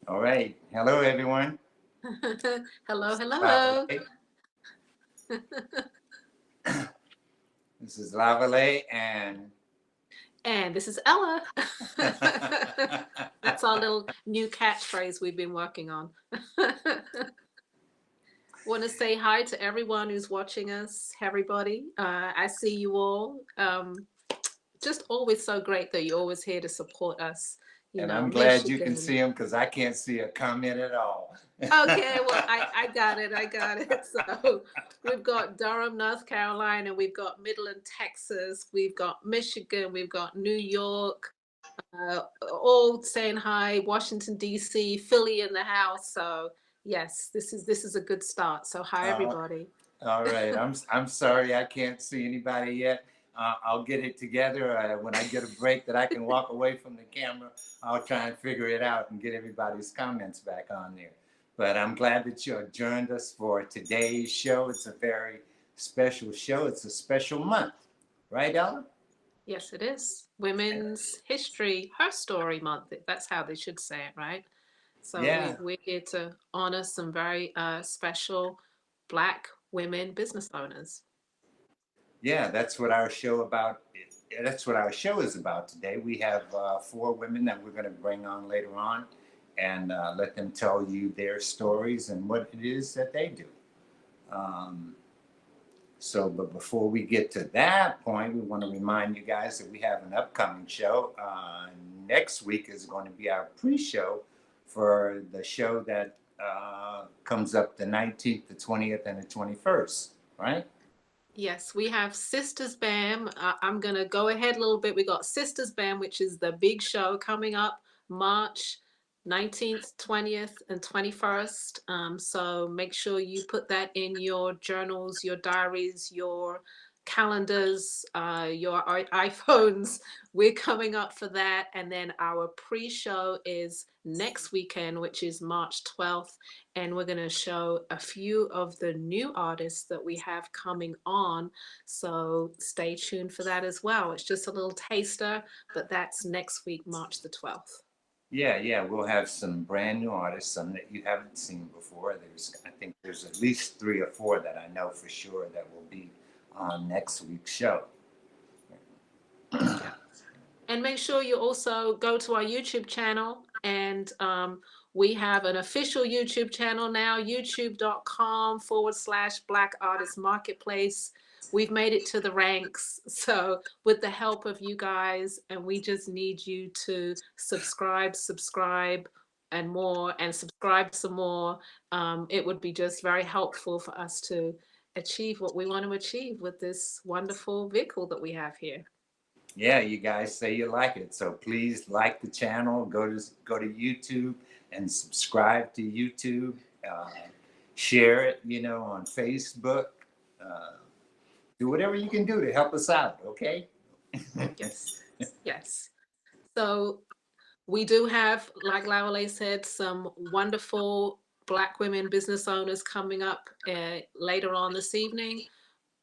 All right. Hello, everyone. Hello, hello. This is Lavalais and And this is Ella. That's our little new catchphrase we've been working on. Want to say hi to everyone who's watching us, everybody. I see you all. Just always so great that you're always here to support us. And I'm glad you can see them because I can't see a comment at all. Okay, well, I got it. I got it. So we've got Durham, North Carolina. We've got Midland, Texas. We've got Michigan. We've got New York. All saying hi. Washington, D.C., Philly in the house. So yes, this is a good start. So hi, everybody. All right. I'm sorry I can't see anybody yet. I'll get it together. When I get a break that I can walk away from the camera, I'll try and figure it out and get everybody's comments back on there. But I'm glad that you joined us for today's show. It's a very special show. It's a special month, right, Ella? Yes, it is. Women's History, Her Story Month. That's how they should say it, right? So Yeah, we're here to honor some very special Black women business owners. yeah. That's what our show about. That's what our show is about today. We have 4 women that we're going to bring on later on, and let them tell you their stories and what it is that they do. Um, but before we get to that point, we want to remind you guys that we have an upcoming show. Next week is going to be our pre-show for the show that comes up the 19th, the 20th, and the 21st, right? Yes, we have Sisters BAM. I'm going to go ahead a little bit. We got Sisters BAM, which is the big show coming up March 19th, 20th, and 21st. So make sure you put that in your journals, your diaries, your calendars, your iPhones. We're coming up for that. And then our pre-show is next weekend, which is March 12th. And we're going to show a few of the new artists that we have coming on. So stay tuned for that as well. It's just a little taster, but that's next week, March the 12th. Yeah, we'll have some brand new artists, some that you haven't seen before. I think there's at least 3 or 4 that I know for sure that will be on next week's show. And make sure you also go to our YouTube channel. And we have an official YouTube channel now, youtube.com/Black Artist Marketplace. We've made it to the ranks. So with the help of you guys, and we just need you to subscribe, and more, and subscribe some more. It would be just very helpful for us to achieve what we want to achieve with this wonderful vehicle that we have here. Yeah, you guys say you like it, so please like the channel. Go to YouTube and subscribe to YouTube. Share it, on Facebook. Do whatever you can do to help us out. Okay. Yes, yes. So we do have, like Lavalais said, some wonderful Black women business owners coming up later on this evening.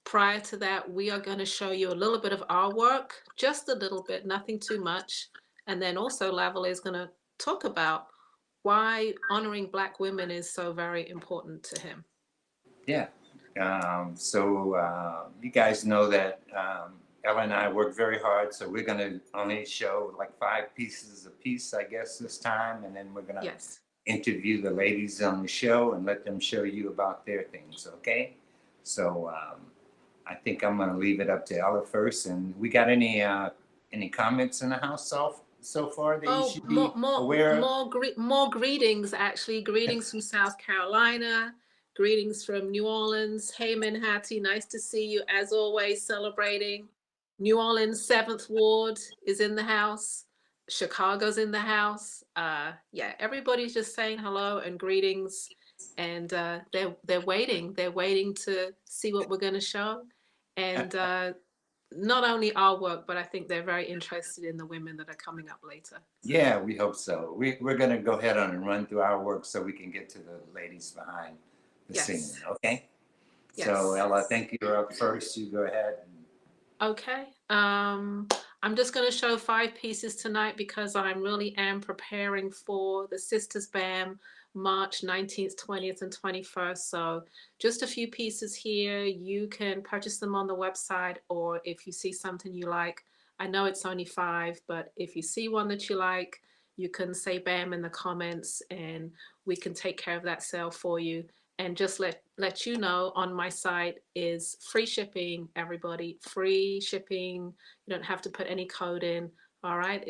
Prior to that, we are going to show you a little bit of our work, just a little bit, nothing too much. And then also Lavalais is going to talk about why honoring Black women is so very important to him. Yeah. You guys know that Ella and I work very hard, so we're going to only show like 5 pieces a piece, I guess, this time. And then we're going to interview the ladies on the show and let them show you about their things, okay? So I think I'm going to leave it up to Ella first. And we got any comments in the house so far that you should be aware of? More greetings, actually. Greetings from South Carolina. Greetings from New Orleans. Hey, Manhattan, nice to see you as always, celebrating. New Orleans 7th Ward is in the house. Chicago's in the house. Yeah, everybody's just saying hello and greetings. And they're waiting. They're waiting to see what we're going to show. And not only our work, but I think they're very interested in the women that are coming up later. Yeah, we hope so. We're going to go ahead on and run through our work so we can get to the ladies behind the scene, okay? Yes. So Ella, I think you're up first. You go ahead. Okay. I'm just going to show 5 pieces tonight because I really am preparing for the Sisters BAM March 19th, 20th, and 21st. So just a few pieces here. You can purchase them on the website, or if you see something you like, I know it's only 5, but if you see one that you like, you can say BAM in the comments and we can take care of that sale for you. And just let you know, on my site is free shipping, everybody, free shipping. You don't have to put any code in. All right.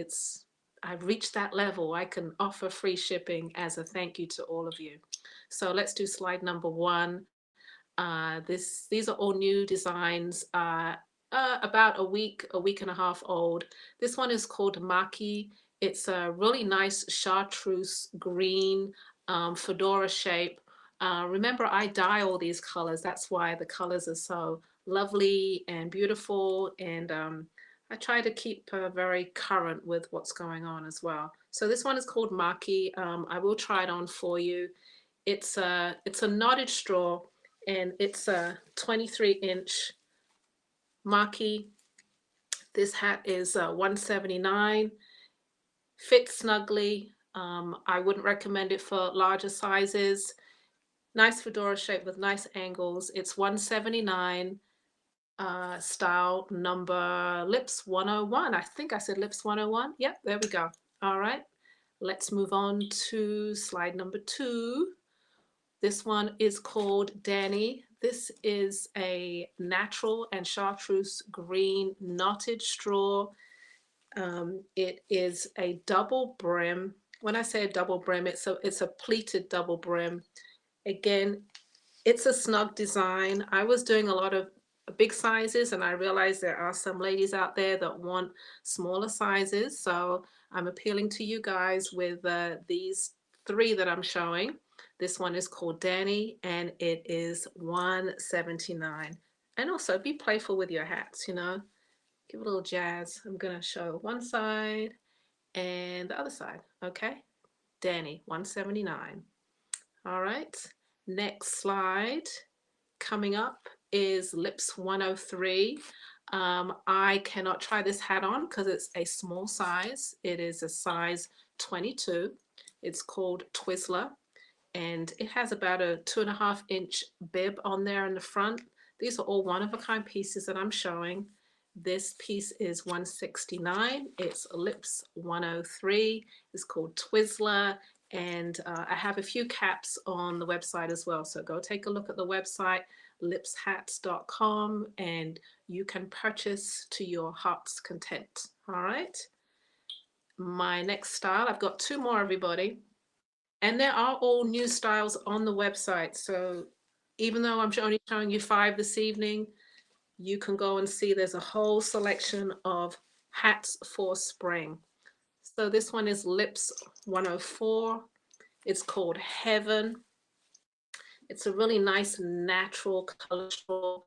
I've reached that level. I can offer free shipping as a thank you to all of you. So let's do slide number 1. These are all new designs, about a week and a half old. This one is called Maki. It's a really nice chartreuse green fedora shape. Remember, I dye all these colors. That's why the colors are so lovely and beautiful. And I try to keep very current with what's going on as well. So this one is called Maki. I will try it on for you. It's a knotted straw, and it's a 23-inch Maki. This hat is 179. Fits snugly. I wouldn't recommend it for larger sizes. Nice fedora shape with nice angles. It's 179. Style number lips 101. I think I said lips 101. Yep, there we go. All right, let's move on to slide number 2. This one is called Danny. This is a natural and chartreuse green knotted straw. It is a double brim. When I say a double brim, it's a pleated double brim. Again, it's a snug design. I was doing a lot of big sizes, and I realized there are some ladies out there that want smaller sizes. So I'm appealing to you guys with these 3 that I'm showing. This one is called Danny, and it is 179. And also be playful with your hats, you know, give it a little jazz. I'm gonna show one side and the other side. Okay, Danny, 179. All right, next slide coming up is Lips 103. I cannot try this hat on because it's a small size. It is a size 22. It's called Twizzler, and it has about a 2.5-inch bib on there in the front. These are all one-of-a-kind pieces that I'm showing. This piece is 169. It's Lips 103. It's called Twizzler. And I have a few caps on the website as well. So go take a look at the website, lipshats.com, and you can purchase to your heart's content. All right. My next style, I've got 2 more, everybody. And there are all new styles on the website. So even though I'm only showing you 5 this evening, you can go and see there's a whole selection of hats for spring. So this one is Lips 104. It's called Heaven. It's a really nice natural color straw,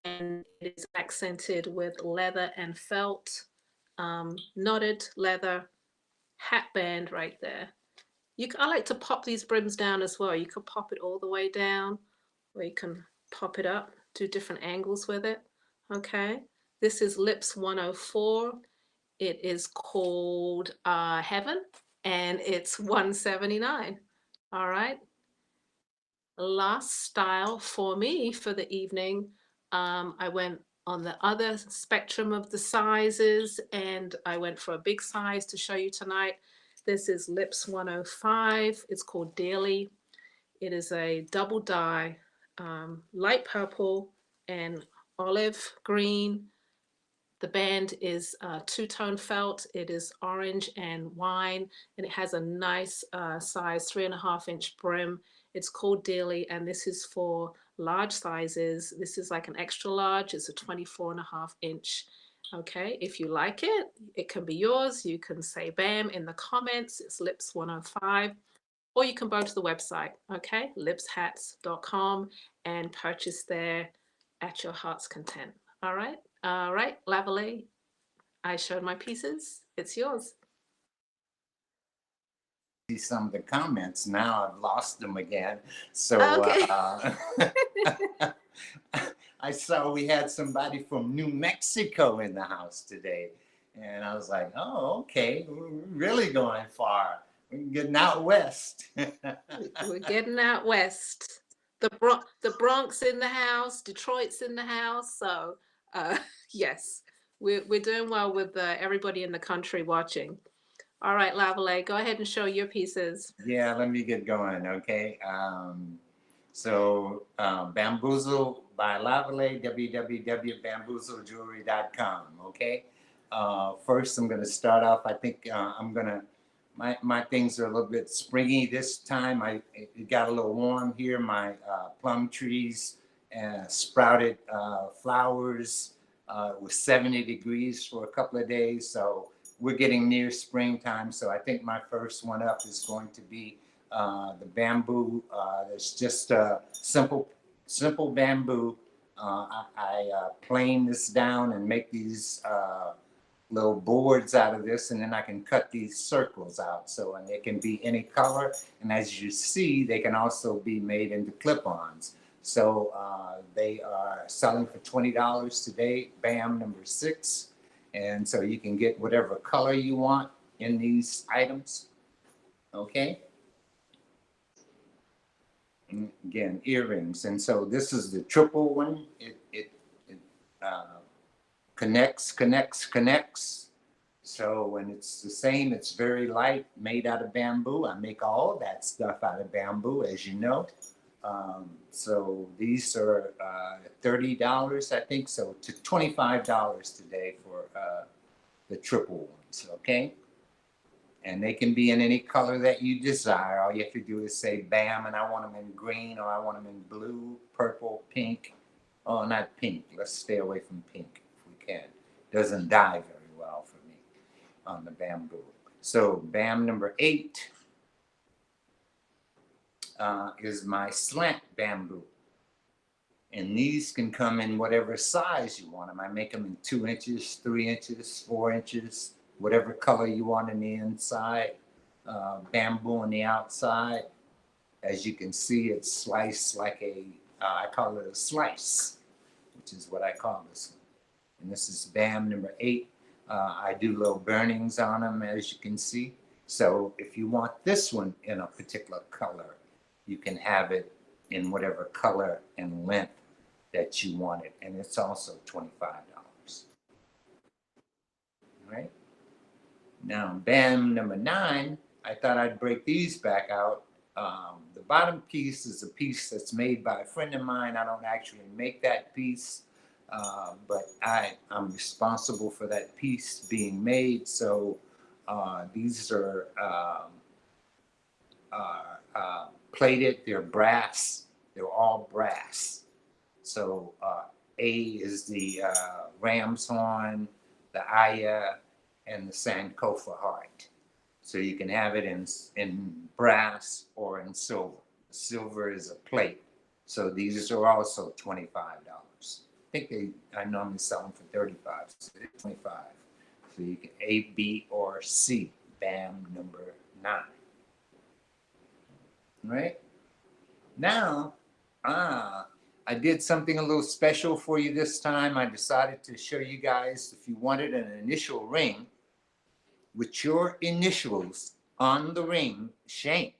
and it is accented with leather and felt, knotted leather hat band right there. I like to pop these brims down as well. You could pop it all the way down, or you can pop it up, do different angles with it. Okay, this is Lips 104. It is called Heaven, and it's 179. All right. Last style for me for the evening. I went on the other spectrum of the sizes, and I went for a big size to show you tonight. This is Lips 105. It's called Daily. It is a double dye, light purple and olive green. The band is two-tone felt. It is orange and wine, and it has a nice size 3.5-inch brim. It's called Daily, and this is for large sizes. This is like an extra large. It's a 24.5-inch. Okay, if you like it, it can be yours. You can say bam in the comments. It's Lips 105. Or you can go to the website, okay, lipshats.com, and purchase there at your heart's content. All right. All right, Lavalais, I showed my pieces. It's yours. See some of the comments. Now I've lost them again. So Okay. I saw we had somebody from New Mexico in the house today. And I was like, oh, okay, we're really going far. We're getting out west. We're getting out west. The Bronx in the house, Detroit's in the house. So yes, we're doing well with everybody in the country watching. All right, Lavalais, go ahead and show your pieces. Yeah, let me get going, okay? Bamboozle by Lavalais, www.bamboozlejewelry.com, okay? First, I'm going to start off. I think my things are a little bit springy this time. It got a little warm here. My plum trees sprouted flowers. It was 70 degrees for a couple of days, so we're getting near springtime. So I think my first one up is going to be the bamboo. It's just a simple bamboo I plane this down and make these little boards out of this, and then I can cut these circles out. So, and they can be any color. And as you see, they can also be made into clip-ons. So they are selling for $20 today, BAM number 6. And so you can get whatever color you want in these items. Okay. And again, earrings. And so this is the triple one. It connects. So when it's the same, it's very light, made out of bamboo. I make all that stuff out of bamboo, as you know. So these are $30, I think, so to $25 today for the triple ones, okay? And they can be in any color that you desire. All you have to do is say BAM, and I want them in green, or I want them in blue, purple, pink. Oh, not pink. Let's stay away from pink if we can. Doesn't dye very well for me on the bamboo. So BAM number 8 is my slant bamboo. And these can come in whatever size you want them. I make them in 2 inches, 3 inches, 4 inches, whatever color you want in the inside, bamboo on the outside. As you can see, it's sliced like I call it a slice, which is what I call this one. And this is BAM number 8. I do little burnings on them, as you can see. So if you want this one in a particular color, you can have it in whatever color and length that you want it. And it's also $25. All right. Now, BAM number 9, I thought I'd break these back out. The bottom piece is a piece that's made by a friend of mine. I don't actually make that piece, but I'm responsible for that piece being made. So these are plated. They're brass. They're all brass. So A is the ram's horn, the Aya, and the Sankofa heart. So you can have it in brass or in silver. Silver is a plate. So these are also $25. I think I normally sell them for $35, so they're $25. So you can A, B, or C, BAM number 9. Right? Now, I did something a little special for you this time. I decided to show you guys if you wanted an initial ring with your initials on the ring, shank,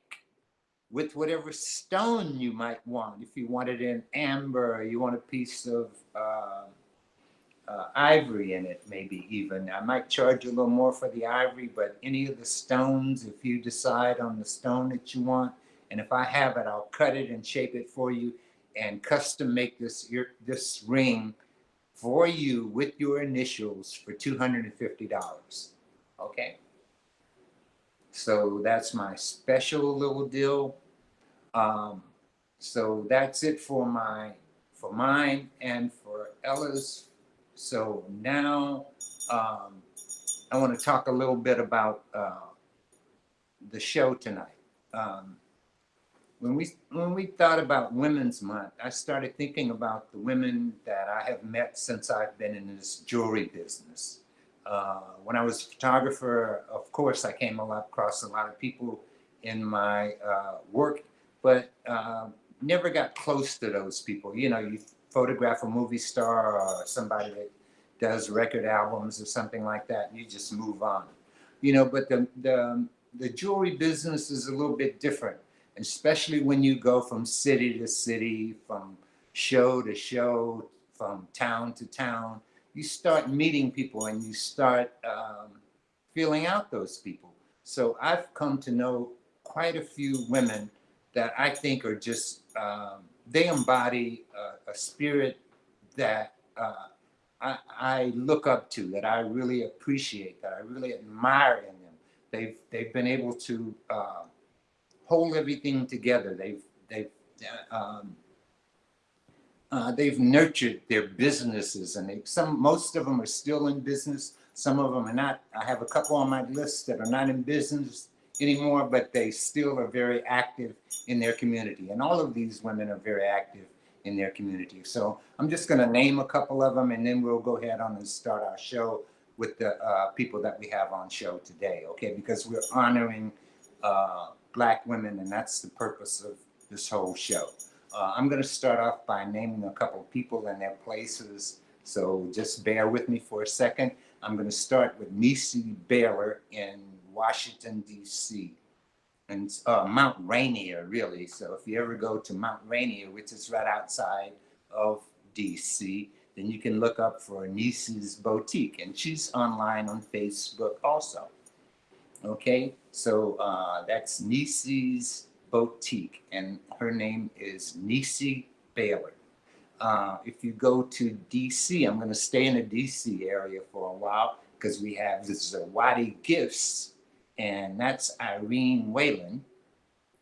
with whatever stone you might want. If you wanted an amber, you want a piece of ivory in it, maybe even. I might charge you a little more for the ivory, but any of the stones, if you decide on the stone that you want, and if I have it, I'll cut it and shape it for you and custom make this ring for you with your initials for $250. Okay? So that's my special little deal. So that's it for mine and for Ella's. So now I want to talk a little bit about the show tonight. When we thought about Women's Month, I started thinking about the women that I have met since I've been in this jewelry business. When I was a photographer, of course, I came across a lot of people in my work, but never got close to those people. You know, you photograph a movie star or somebody that does record albums or something like that, and you just move on. You know, but the jewelry business is a little bit different, especially when you go from city to city, from show to show, from town to town. You start meeting people and you start feeling out those people. So I've come to know quite a few women that I think are just, they embody a spirit that I look up to, that I really appreciate, that I really admire in them. They've been able to hold everything together. They've nurtured their businesses, and most of them are still in business. Some of them are not. I have a couple on my list that are not in business anymore, but they still are very active in their community. And all of these women are very active in their community. So I'm just going to name a couple of them, and then we'll go ahead on and start our show with the people that we have on show today, okay? Because we're honoring Black women, and that's the purpose of this whole show. I'm going to start off by naming a couple of people and their places, so just bear with me for a second. I'm going to start with Nisi Baylor in Washington, D.C., and Mount Rainier, really. So if you ever go to Mount Rainier, which is right outside of DC, then you can look up for Nisi's Boutique, and she's online on Facebook also. Okay, so that's Nisi's Boutique, and her name is Nisi Baylor. If you go to DC, I'm going to stay in the DC area for a while because we have the Zawadi Gifts, and that's Irene Whalen,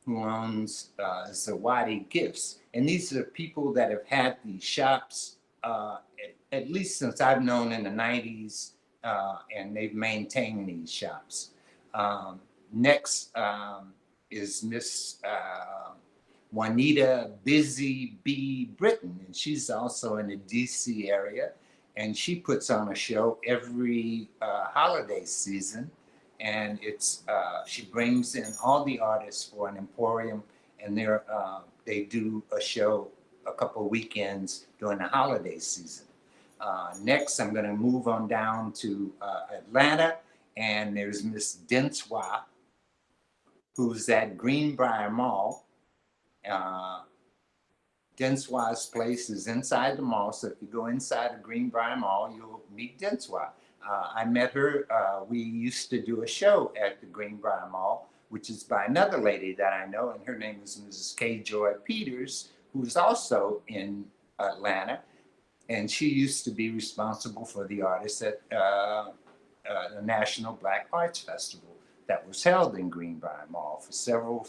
who owns Zawadi Gifts. And these are people that have had these shops at least since I've known in the 90s, and they've maintained these shops. Next is Miss Juanita Busy B. Britton, and she's also in the DC area, and she puts on a show every holiday season, and it's she brings in all the artists for an emporium, and they do a show a couple of weekends during the holiday season. Next, I'm going to move on down to Atlanta, and there's Miss Denswa, who's at Greenbrier Mall. Denswa's place is inside the mall, so if you go inside the Greenbrier Mall, you'll meet Denswa. I met her. We used to do a show at the Greenbrier Mall, which is by another lady that I know, and her name is Mrs. K. Joy Peters, who's also in Atlanta, and she used to be responsible for the artists at the National Black Arts Festival that was held in Greenbrier Mall for several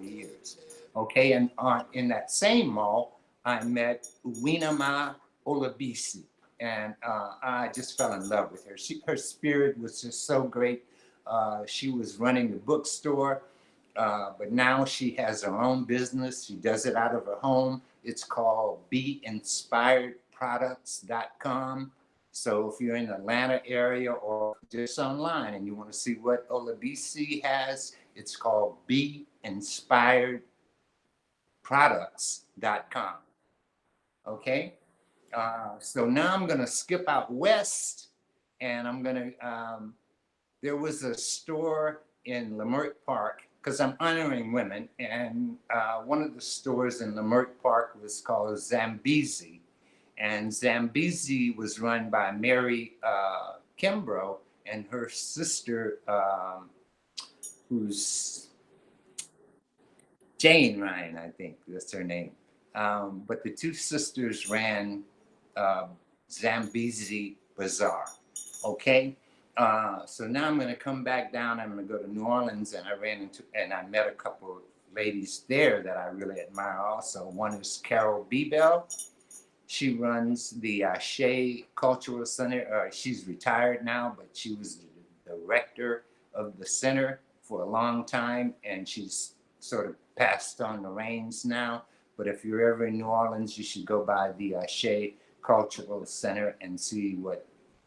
years. Okay, and in that same mall, I met Uwinama Olabisi, and I just fell in love with her. Her spirit was just so great. She was running the bookstore, but now she has her own business. She does it out of her home. It's called BeInspiredProducts.com. So if you're in the Atlanta area or just online and you want to see what Olabisi has, it's called BeInspiredProducts.com. Okay? So now I'm going to skip out west, and I'm going to, there was a store in Leimert Park, because I'm honoring women, and one of the stores in Leimert Park was called Zambezi. And Zambezi was run by Mary Kimbrough and her sister, who's Jane Ryan, I think that's her name. But the two sisters ran Zambezi Bazaar. Okay, so now I'm going to come back down. I'm going to go to New Orleans, and I met a couple of ladies there that I really admire also. One is Carol Bebel. She runs the Shea Cultural Center. She's retired now, but she was the director of the center for a long time, and she's sort of passed on the reins now. But if you're ever in New Orleans, you should go by the Shea Cultural Center and see what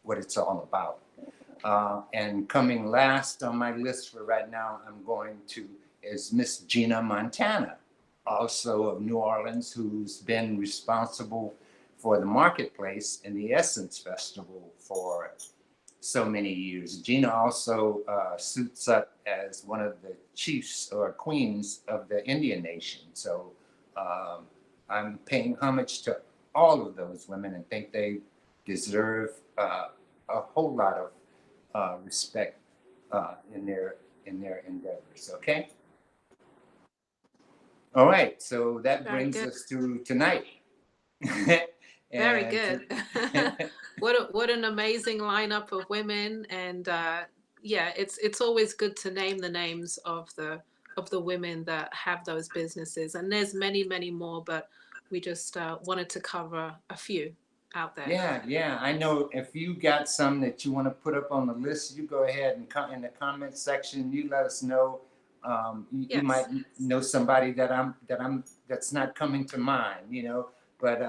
it's all about. And coming last on my list for right now, I'm going to is Miss Gina Montana, also of New Orleans, who's been responsible for the marketplace and the Essence Festival for so many years. Gina also suits up as one of the chiefs or queens of the Indian nation. So I'm paying homage to all of those women and think they deserve a whole lot of respect in their endeavors. Okay. All right. So that brings us to tonight. Very good. What an amazing lineup of women, and yeah, it's always good to name the names of the women that have those businesses, and there's many more, but we just wanted to cover a few out there. Yeah. I know if you got some that you want to put up on the list, you go ahead and come in the comment section. You let us know. You might know somebody that's not coming to mind, But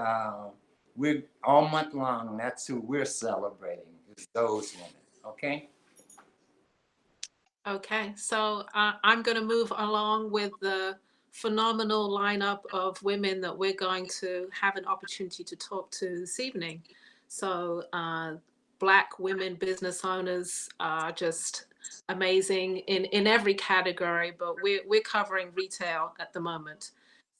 we're all month long. That's who we're celebrating. Is those women. Okay. Okay, so I'm going to move along with the phenomenal lineup of women that we're going to have an opportunity to talk to this evening. So, Black women business owners are just amazing in every category, but we're covering retail at the moment.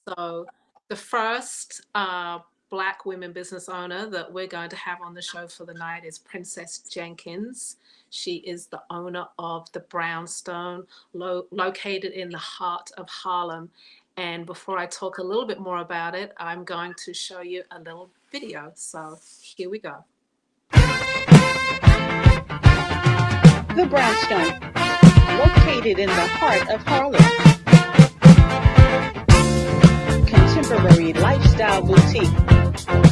So the first Black women business owner that we're going to have on the show for the night is Princess Jenkins. She is the owner of the Brownstone, located in the heart of Harlem. And before I talk a little bit more about it, I'm going to show you a little video. So here we go. The Brownstone, located in the heart of Harlem. Contemporary lifestyle boutique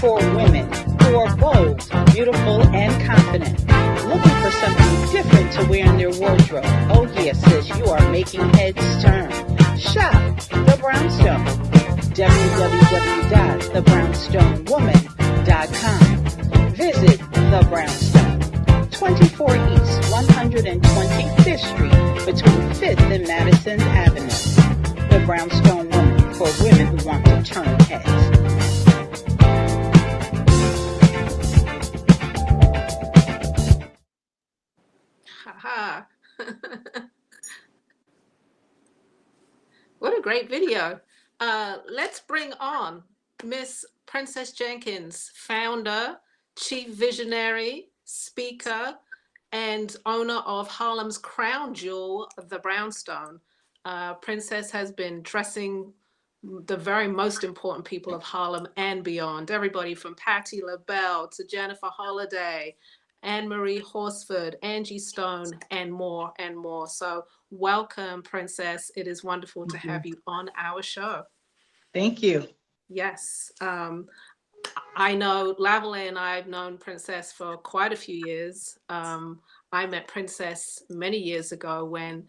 for women who are bold, beautiful, and confident. Looking for something different to wear in their wardrobe. Oh yes, sis, you are making heads turn. Shop The Brownstone. www.thebrownstonewoman.com. Visit The Brownstone. 24 East 125th Street between 5th and Madison Avenue. The Brownstone Woman for women who want to turn heads. Haha. What a great video. Let's bring on Miss Princess Jenkins, founder, chief visionary, speaker, and owner of Harlem's crown jewel, the Brownstone. Princess has been dressing the very most important people of Harlem and beyond. Everybody from Patti LaBelle to Jennifer Holliday, Anne Marie Horsford, Angie Stone, and more and more. So welcome, Princess. It is wonderful to have you on our show. Thank you. Yes. I know Lavalais and I have known Princess for quite a few years. I met Princess many years ago when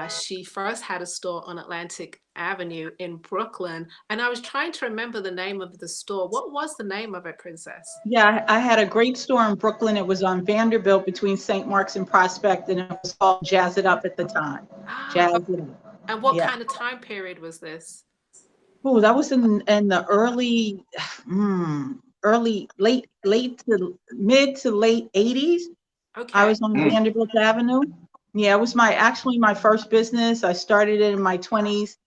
she first had a store on Atlantic Avenue in Brooklyn. And I was trying to remember the name of the store. What was the name of it, Princess? Yeah, I had a great store in Brooklyn. It was on Vanderbilt between St. Mark's and Prospect, and it was called Jazz It Up at the time. Jazz It Up. And what Yeah. kind of time period was this? Oh, that was in the early, late to mid to late 80s. Okay. I was on Vanderbilt Avenue. Yeah, it was actually my first business. I started it in my 20s.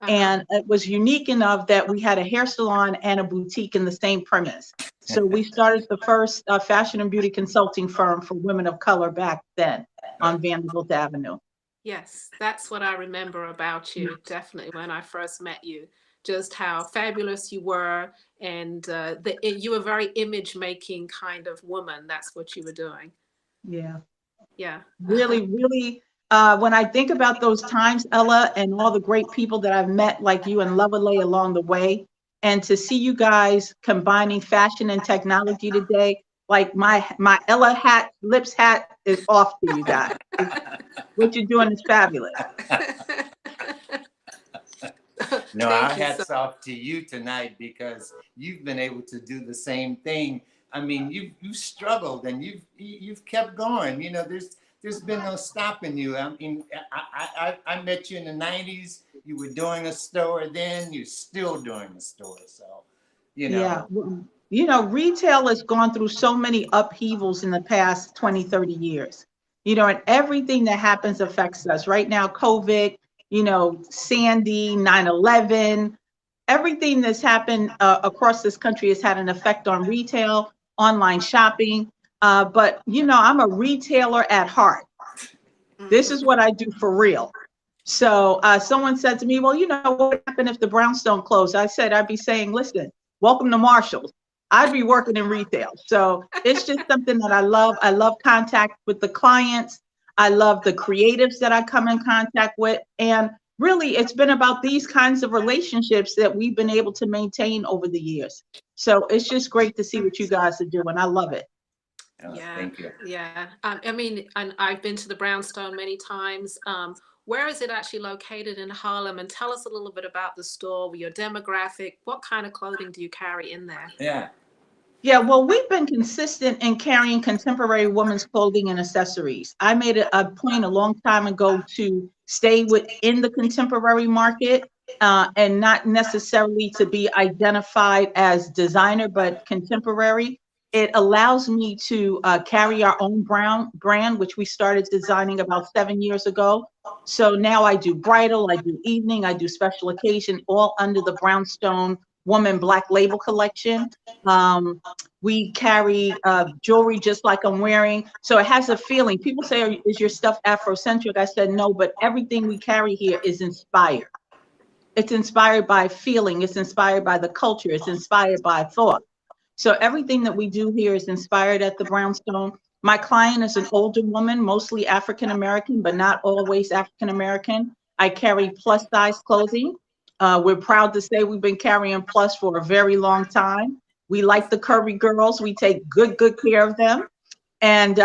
And it was unique enough that we had a hair salon and a boutique in the same premise. So we started the first fashion and beauty consulting firm for women of color back then on Vanderbilt Avenue. Yes, that's what I remember about you, definitely, when I first met you. Just how fabulous you were, and you were a very image-making kind of woman. That's what you were doing. Yeah. Yeah. Really, really, when I think about those times, Ella, and all the great people that I've met like you and Lavalais along the way, and to see you guys combining fashion and technology today, like my Ella lips hat is off to you guys. What you're doing is fabulous. No, our hats off to you tonight, because you've been able to do the same thing. I mean, you've struggled and you've kept going. You know, there's been no stopping you. I mean, I met you in the 90s. You were doing a store then. You're still doing a store. So, you know. Yeah. You know, retail has gone through so many upheavals in the past 20, 30 years. You know, and everything that happens affects us. Right now, COVID, you know, Sandy, 9/11, everything that's happened across this country has had an effect on retail, online shopping. But, you know, I'm a retailer at heart. This is what I do for real. So someone said to me, well, you know, what would happen if the Brownstone closed? I said, I'd be saying, listen, welcome to Marshalls. I'd be working in retail. So it's just something that I love. I love contact with the clients. I love the creatives that I come in contact with. And really, it's been about these kinds of relationships that we've been able to maintain over the years. So it's just great to see what you guys are doing. I love it. Yeah, thank you. Yeah. I mean, and I've been to the Brownstone many times. where is it actually located in Harlem? And tell us a little bit about the store, your demographic. What kind of clothing do you carry in there? Yeah. Yeah, well, we've been consistent in carrying contemporary women's clothing and accessories. I made a point a long time ago to stay within the contemporary market, and not necessarily to be identified as designer, but contemporary. It allows me to carry our own brand, which we started designing about 7 years ago. So now I do bridal, I do evening, I do special occasion, all under the Brownstone Woman Black Label collection. We carry jewelry just like I'm wearing. So it has a feeling. People say, is your stuff Afrocentric? I said, no, but everything we carry here is inspired. It's inspired by feeling. It's inspired by the culture. It's inspired by thought. So everything that we do here is inspired at the Brownstone. My client is an older woman, mostly African-American, but not always African-American. I carry plus size clothing. We're proud to say we've been carrying plus for a very long time. We like the curvy girls. We take good care of them. And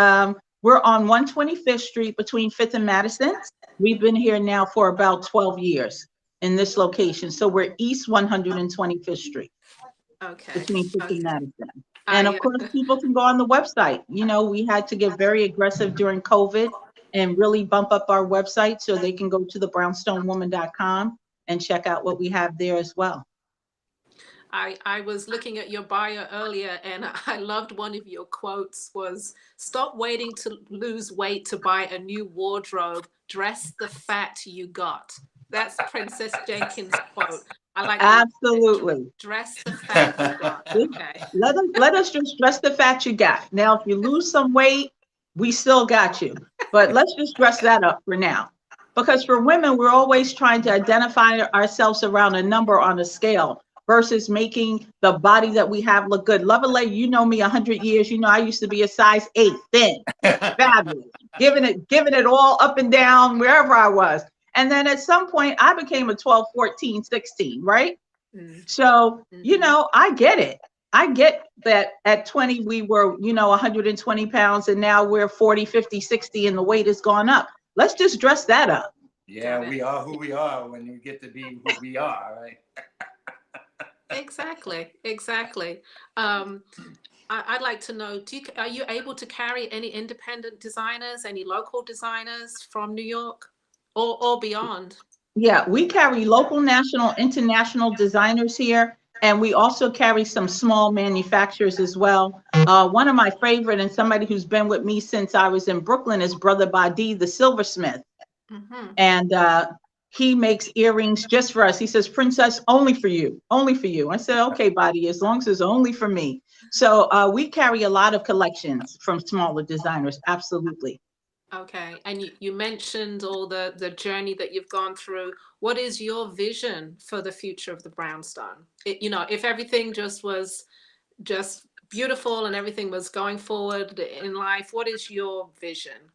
we're on 125th Street between 5th and Madison. We've been here now for about 12 years in this location. So we're East 125th Street. Okay. Between 5th and Madison. And of course, people can go on the website. You know, we had to get very aggressive during COVID and really bump up our website, so they can go to the brownstonewoman.com and check out what we have there as well. I was looking at your bio earlier, and I loved one of your quotes was, "Stop waiting to lose weight to buy a new wardrobe. Dress the fat you got." That's Princess Jenkins' quote. I like absolutely. Dress the fat you got. Okay. Let us just dress the fat you got. Now, if you lose some weight, we still got you. But let's just dress that up for now. Because for women, we're always trying to identify ourselves around a number on a scale versus making the body that we have look good. Lavalais, you know me 100 years. You know I used to be a size 8, thin, fabulous, giving it all up and down wherever I was. And then at some point, I became a 12, 14, 16, right? So, you know, I get it. I get that at 20, we were, you know, 120 pounds, and now we're 40, 50, 60, and the weight has gone up. Let's just dress that up. Yeah, we are who we are when we get to be who we are, right? Exactly. I'd like to know, are you able to carry any independent designers, any local designers from New York or beyond? Yeah, we carry local, national, international designers here, and we also carry some small manufacturers as well. One of my favorite, and somebody who's been with me since I was in Brooklyn, is Brother Badi, the silversmith. And he makes earrings just for us. He says, "Princess, only for you, only for you." I said, "Okay, Badi, as long as it's only for me." So we carry a lot of collections from smaller designers, absolutely. Okay, and you mentioned all the journey that you've gone through. What is your vision for the future of the Brownstone? You know, if everything just was just beautiful and everything was going forward in life, what is your vision?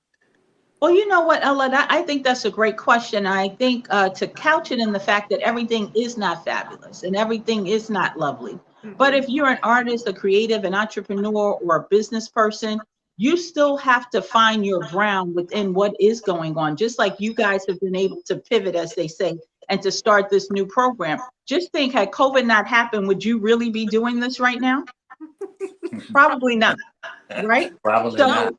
Well, you know what, Ella, I think that's a great question. I think to couch it in the fact that everything is not fabulous and everything is not lovely. But if you're an artist, a creative, an entrepreneur, or a business person, you still have to find your ground within what is going on. Just like you guys have been able to pivot, as they say, and to start this new program. Just think, had COVID not happened, would you really be doing this right now? Probably not, right? Probably not.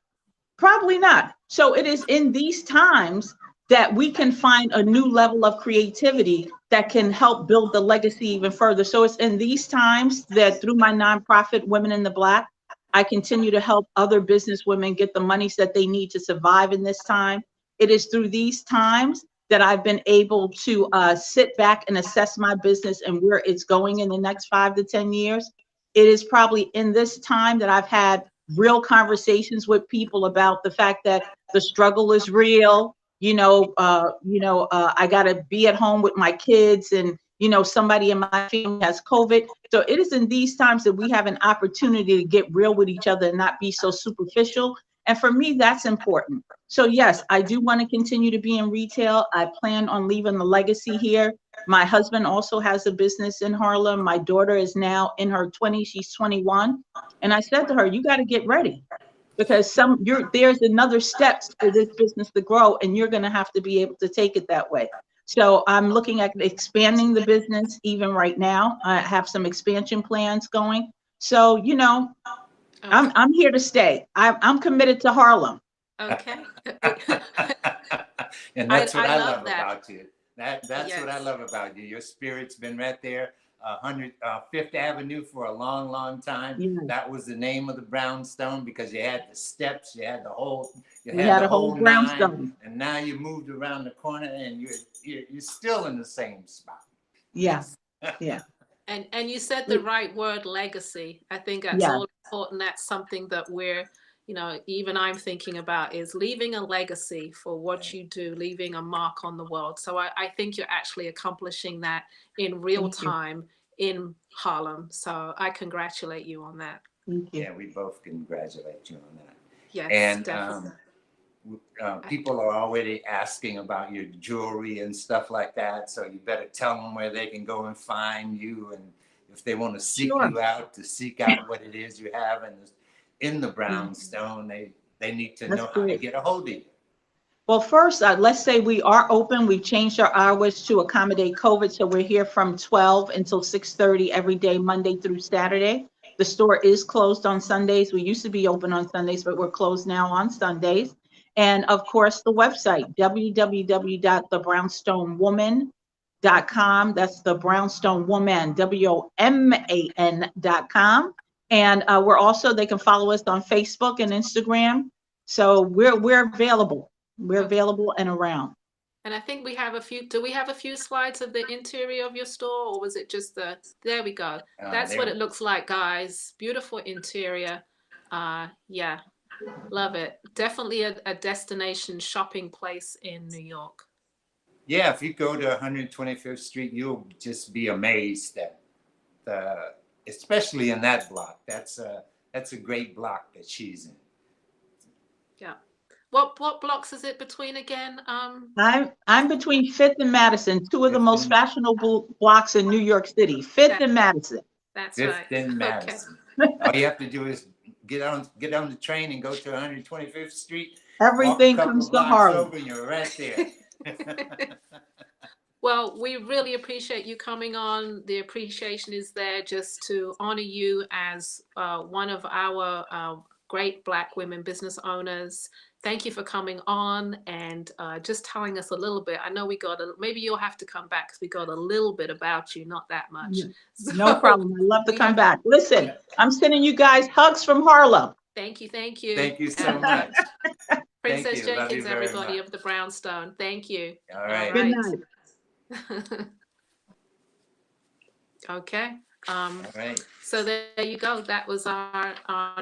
Probably not. So it is in these times that we can find a new level of creativity that can help build the legacy even further. So it's in these times that through my nonprofit, Women in the Black, I continue to help other business women get the monies that they need to survive in this time. It is through these times that I've been able to sit back and assess my business and where it's going in the next 5 to 10 years. It is probably in this time that I've had real conversations with people about the fact that the struggle is real. I got to be at home with my kids, and somebody in my family has COVID. So it is in these times that we have an opportunity to get real with each other and not be so superficial. And for me, that's important. So yes, I do want to continue to be in retail. I plan on leaving the legacy here. My husband also has a business in Harlem. My daughter is now in her 20s. She's 21. And I said to her, you got to get ready. because there's another steps for this business to grow, and you're going to have to be able to take it that way. So I'm looking at expanding the business even right now. I have some expansion plans going. So, I'm here to stay. I'm committed to Harlem. Okay. And that's what I love love that. about you. That's what I Yes. love about you. Your spirit's been right there. Fifth Avenue for a long, long time. Yeah. That was the name of the Brownstone because you had the steps, you had the whole, We had a whole nine, brownstone. and now you moved around the corner and you're still in the same spot. Yeah. Yeah. And you said the right word, legacy. I think that's Yeah. all important. That's something that we're, even I'm thinking about is leaving a legacy for what you do, leaving a mark on the world. So I think you're actually accomplishing that in real Thank you. time in Harlem. So I congratulate you on that. Thank you. Yeah, we both congratulate you on that. Yes, And definitely. people are already asking about your jewelry and stuff like that. So you better tell them where they can go and find you. And if they want to seek Sure. you out, to seek out what it is you have in the Brownstone, they need to That's know how to great. get a hold of you. Well, first, let's say we are open. We've changed our hours to accommodate COVID. So we're here from 12 until 6:30 every day, Monday through Saturday. The store is closed on Sundays. We used to be open on Sundays, but we're closed now on Sundays. And of course, the website, www.thebrownstonewoman.com. That's the Brownstone Woman, WOMAN.com. And they can follow us on Facebook and Instagram. So we're available. We're available and around. And I think we have do we have a few slides of the interior of your store, or was it just there we go. That's what it looks like, guys. Beautiful interior. Yeah, love it. Definitely a destination shopping place in New York. Yeah, if you go to 125th Street, you'll just be amazed at especially in that block. That's a great block that she's in. Yeah. What blocks is it between again? I'm between Fifth and Madison, two of the most fashionable blocks in New York City, Fifth and Madison. That's Fifth right. and Madison. All you have to do is get on the train and go to 125th Street. Everything walk a couple comes of to blocks Harlem. over and you're right there. Well, we really appreciate you coming on. The appreciation is there just to honor you as one of our great Black women business owners. Thank you for coming on and just telling us a little bit. I know maybe you'll have to come back because we got a little bit about you, not that much. Yeah. No problem. I'd love to come back. Listen, I'm sending you guys hugs from Harlem. Thank you. Thank you. Thank you so much. Princess Thank you. Love Jenkins, you very everybody much. of the Brownstone. Thank you. All right. Good night. Okay. All right. So there you go. That was our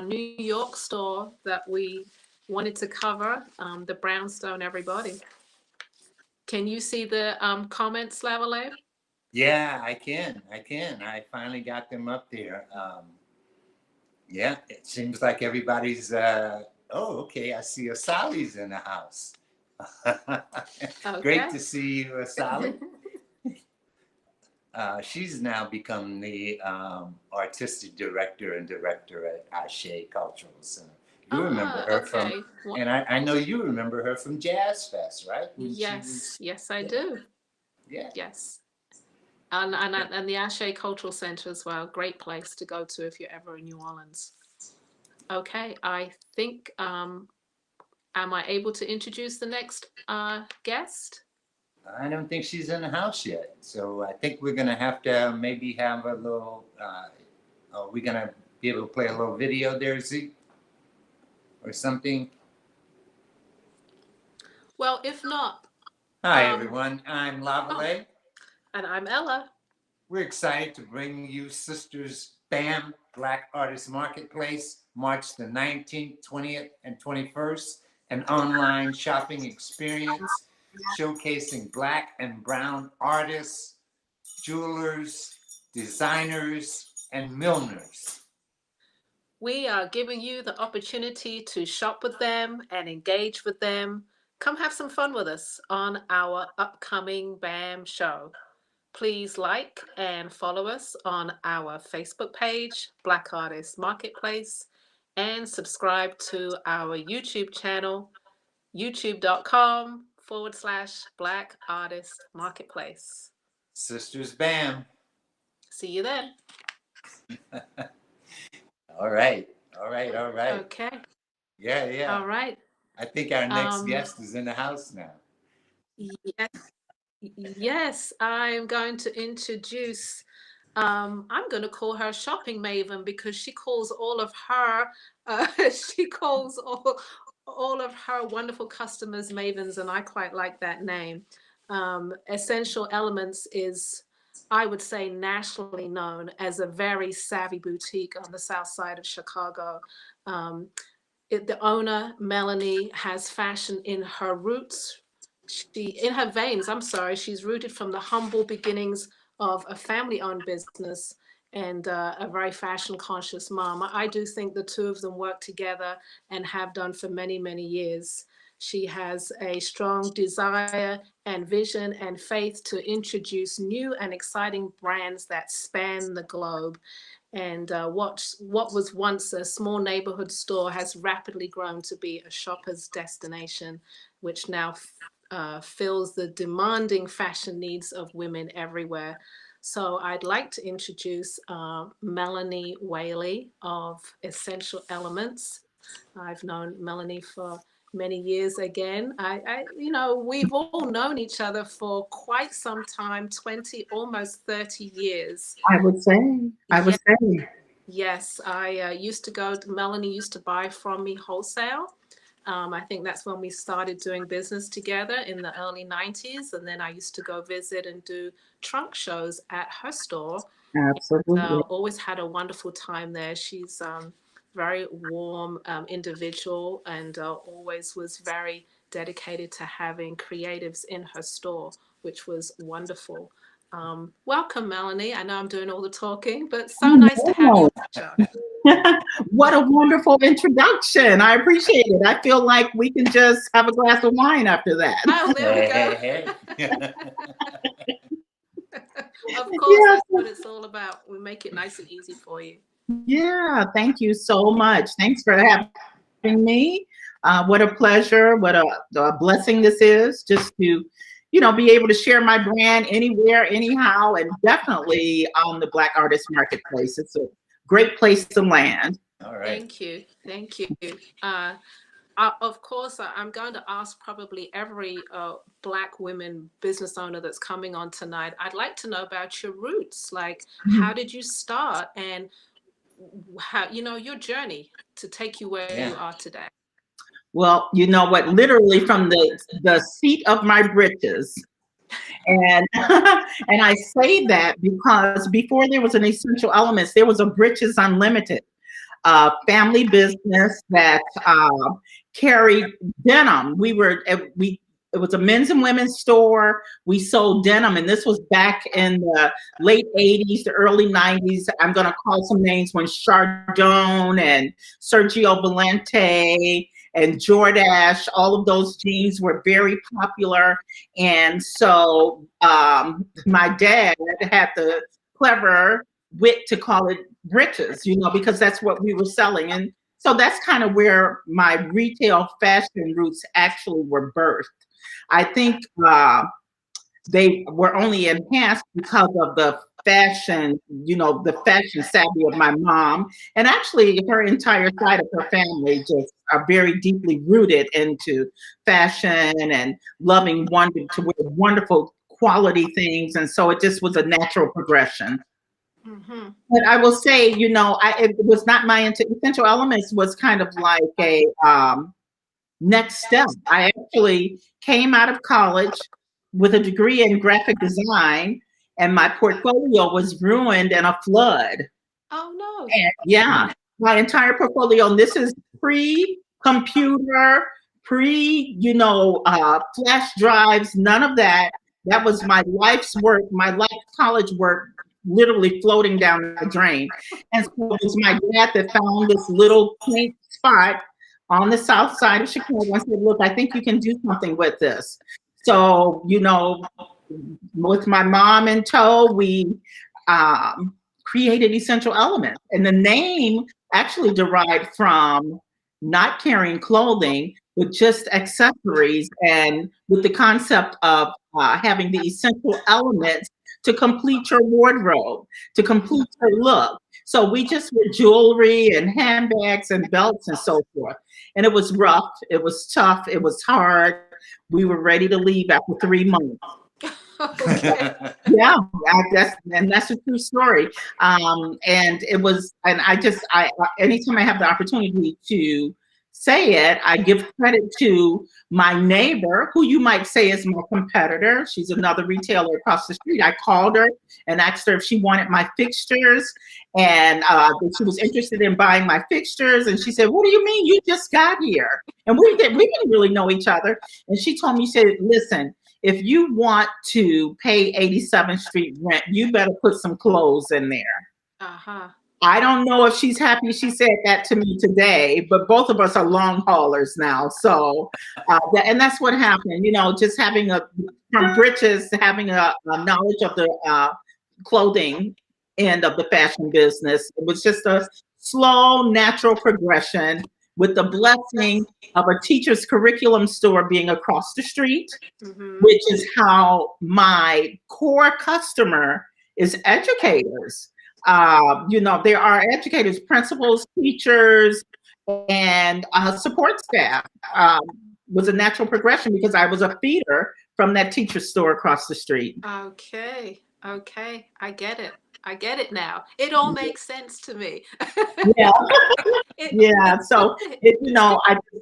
New York store that we wanted to cover, the Brownstone, everybody. Can you see the comments, Lavalais? Yeah, I can. I finally got them up there. Yeah, it seems like everybody's, okay, I see Asali's in the house. Great to see you, Asali. She's now become the artistic director at Ashe Cultural Center. You remember her from, and I know you remember her from Jazz Fest, right? Yes, I do. Yeah. Yes. And the Ashe Cultural Center as well. Great place to go to if you're ever in New Orleans. Okay, I think, am I able to introduce the next guest? I don't think she's in the house yet. So I think we're going to have to maybe have a little, are we going to be able to play a little video there, Zeke? Or something? Well, if not. Hi, everyone. I'm Lavalais. And I'm Ella. We're excited to bring you Sisters BAM Black Artist Marketplace, March the 19th, 20th, and 21st, an online shopping experience showcasing Black and brown artists, jewelers, designers, and milliners. We are giving you the opportunity to shop with them and engage with them. Come have some fun with us on our upcoming BAM show. Please like and follow us on our Facebook page, Black Artist Marketplace, and subscribe to our YouTube channel, youtube.com/Black Artist Marketplace. Sisters Bam. See you then. All right. All right. All right. Okay. Yeah. Yeah. All right. I think our next guest is in the house now. Yes. Yes, I'm going to introduce, I'm going to call her shopping maven because she calls all of her, she calls all of her wonderful customers mavens, and I quite like that name. Essential Elements is, I would say, nationally known as a very savvy boutique on the south side of Chicago. The owner, Melanie, has fashion in her roots. In her veins, I'm sorry, she's rooted from the humble beginnings of a family-owned business and a very fashion-conscious mom. I do think the two of them work together and have done for many, many years. She has a strong desire and vision and faith to introduce new and exciting brands that span the globe. And what was once a small neighborhood store has rapidly grown to be a shopper's destination, which now fills the demanding fashion needs of women everywhere. So I'd like to introduce Melanie Whaley of Essential Elements. I've known Melanie for many years again. We've all known each other for quite some time, 20, almost 30 years. I would say. Yes, I Melanie used to buy from me wholesale. I think that's when we started doing business together in the early 90s. And then I used to go visit and do trunk shows at her store. Absolutely. And, always had a wonderful time there. She's very warm individual and always was very dedicated to having creatives in her store, which was wonderful. Welcome, Melanie. I know I'm doing all the talking, but so nice to have you. What a wonderful introduction. I appreciate it. I feel like we can just have a glass of wine after that. Oh, there we go. Hey. Of course, that's what it's all about. We make it nice and easy for you. Yeah, thank you so much. Thanks for having me. What a pleasure. What a blessing this is just to, be able to share my brand anywhere, anyhow, and definitely on the Black Artist Marketplace. It's a great place to land. All right. Thank you. Thank you. Of course, I'm going to ask probably every Black women business owner that's coming on tonight. I'd like to know about your roots. Like, how did you start and how, your journey to take you where you are today? Well, you know what, literally from the seat of my britches. And and I say that because before there was an Essential Elements, there was a Britches Unlimited family business that carried denim. It was a men's and women's store. We sold denim, and this was back in the late 80s, the early 90s. I'm going to call some names when Chardon and Sergio Valente and Jordache, all of those jeans were very popular. And so my dad had the clever wit to call it britches, because that's what we were selling. And so that's kind of where my retail fashion roots actually were birthed. I think they were only enhanced because of the fashion, the fashion savvy of my mom. And actually her entire side of her family just are very deeply rooted into fashion and loving to wear wonderful quality things. And so it just was a natural progression. Mm-hmm. But I will say, it was not Essential Elements was kind of like a next step. I actually came out of college with a degree in graphic design, and my portfolio was ruined in a flood. Oh no! And yeah, my entire portfolio. And this is pre-computer, flash drives. None of that. That was my life's work, my life's college work, literally floating down the drain. And so it was my dad that found this little quaint spot on the south side of Chicago and said, "Look, I think you can do something with this." So, with my mom in tow, we created Essential Elements. And the name actually derived from not carrying clothing, but just accessories, and with the concept of having the essential elements to complete your wardrobe, to complete your look. So we just were jewelry and handbags and belts and so forth. And it was rough, it was tough, it was hard. We were ready to leave after 3 months. Okay. Yeah, that's a true story. And it was, and I anytime I have the opportunity to say it, I give credit to my neighbor, who you might say is my competitor. She's another retailer across the street. I called her and asked her if she wanted my fixtures, and that she was interested in buying my fixtures. And she said, "What do you mean? You just got here?" And we didn't really know each other. And she told me, she said, "Listen, if you want to pay 87th Street rent, you better put some clothes in there." Uh-huh. I don't know if she's happy she said that to me today, but both of us are long haulers now. So, and that's what happened, just having from britches, having a knowledge of the clothing end of the fashion business. It was just a slow, natural progression with the blessing of a teacher's curriculum store being across the street, which is how my core customer is educators. There are educators, principals, teachers, and support staff. Was a natural progression because I was a feeder from that teacher store across the street. Okay. I get it now. It all makes sense to me. Yeah. Yeah. So,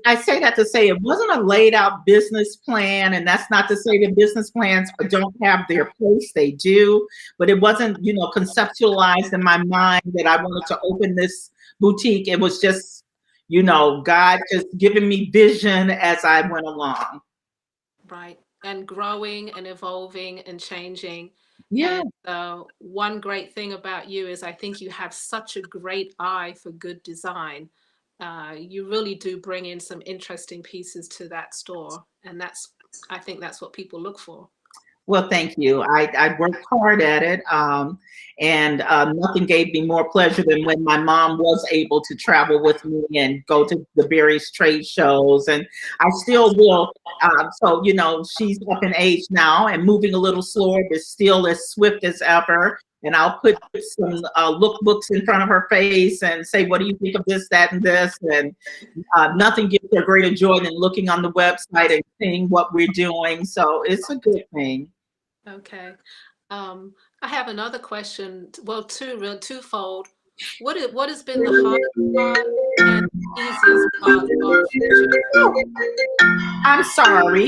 I say that to say it wasn't a laid out business plan. And that's not to say that business plans don't have their place. They do. But it wasn't, conceptualized in my mind that I wanted to open this boutique. It was just, God just giving me vision as I went along. Right. And growing and evolving and changing. Yeah. And one great thing about you is I think you have such a great eye for good design. You really do bring in some interesting pieces to that store. And I think that's what people look for. Well, thank you. I worked hard at it. And nothing gave me more pleasure than when my mom was able to travel with me and go to the various trade shows. And I still will. So, she's up in age now and moving a little slower, but still as swift as ever. And I'll put some lookbooks in front of her face and say, "What do you think of this, that, and this?" And nothing gives her greater joy than looking on the website and seeing what we're doing. So it's a good thing. Okay. I have another question. Well, twofold. What has been the hardest part and the easiest part of the journey? I'm sorry.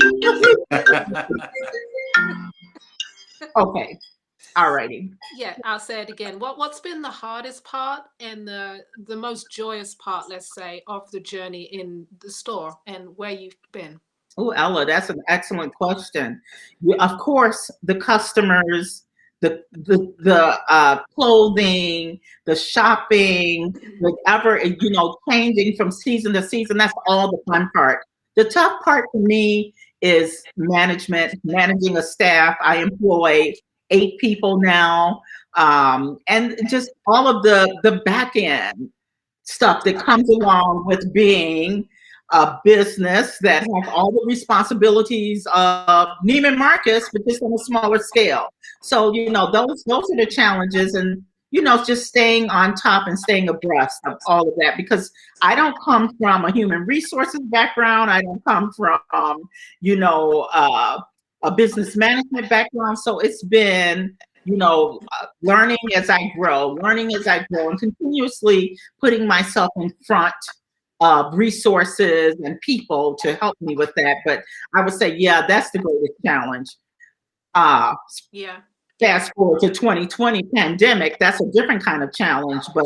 Okay. Alrighty. Yeah, I'll say it again. What's been the hardest part and the most joyous part, let's say, of the journey in the store and where you've been? Oh, Ella, that's an excellent question. Of course, the customers, the clothing, the shopping, whatever, changing from season to season. That's all the fun part. The tough part for me is managing a staff. I employ 8 people now, and just all of the back end stuff that comes along with being a business that has all the responsibilities of Neiman Marcus, but just on a smaller scale. So, those are the challenges, and just staying on top and staying abreast of all of that, because I don't come from a human resources background. I don't come from, a business management background. So it's been, learning as I grow, and continuously putting myself in front of resources and people to help me with that. But I would say, yeah, that's the greatest challenge. Yeah. Fast forward to 2020 pandemic, that's a different kind of challenge, but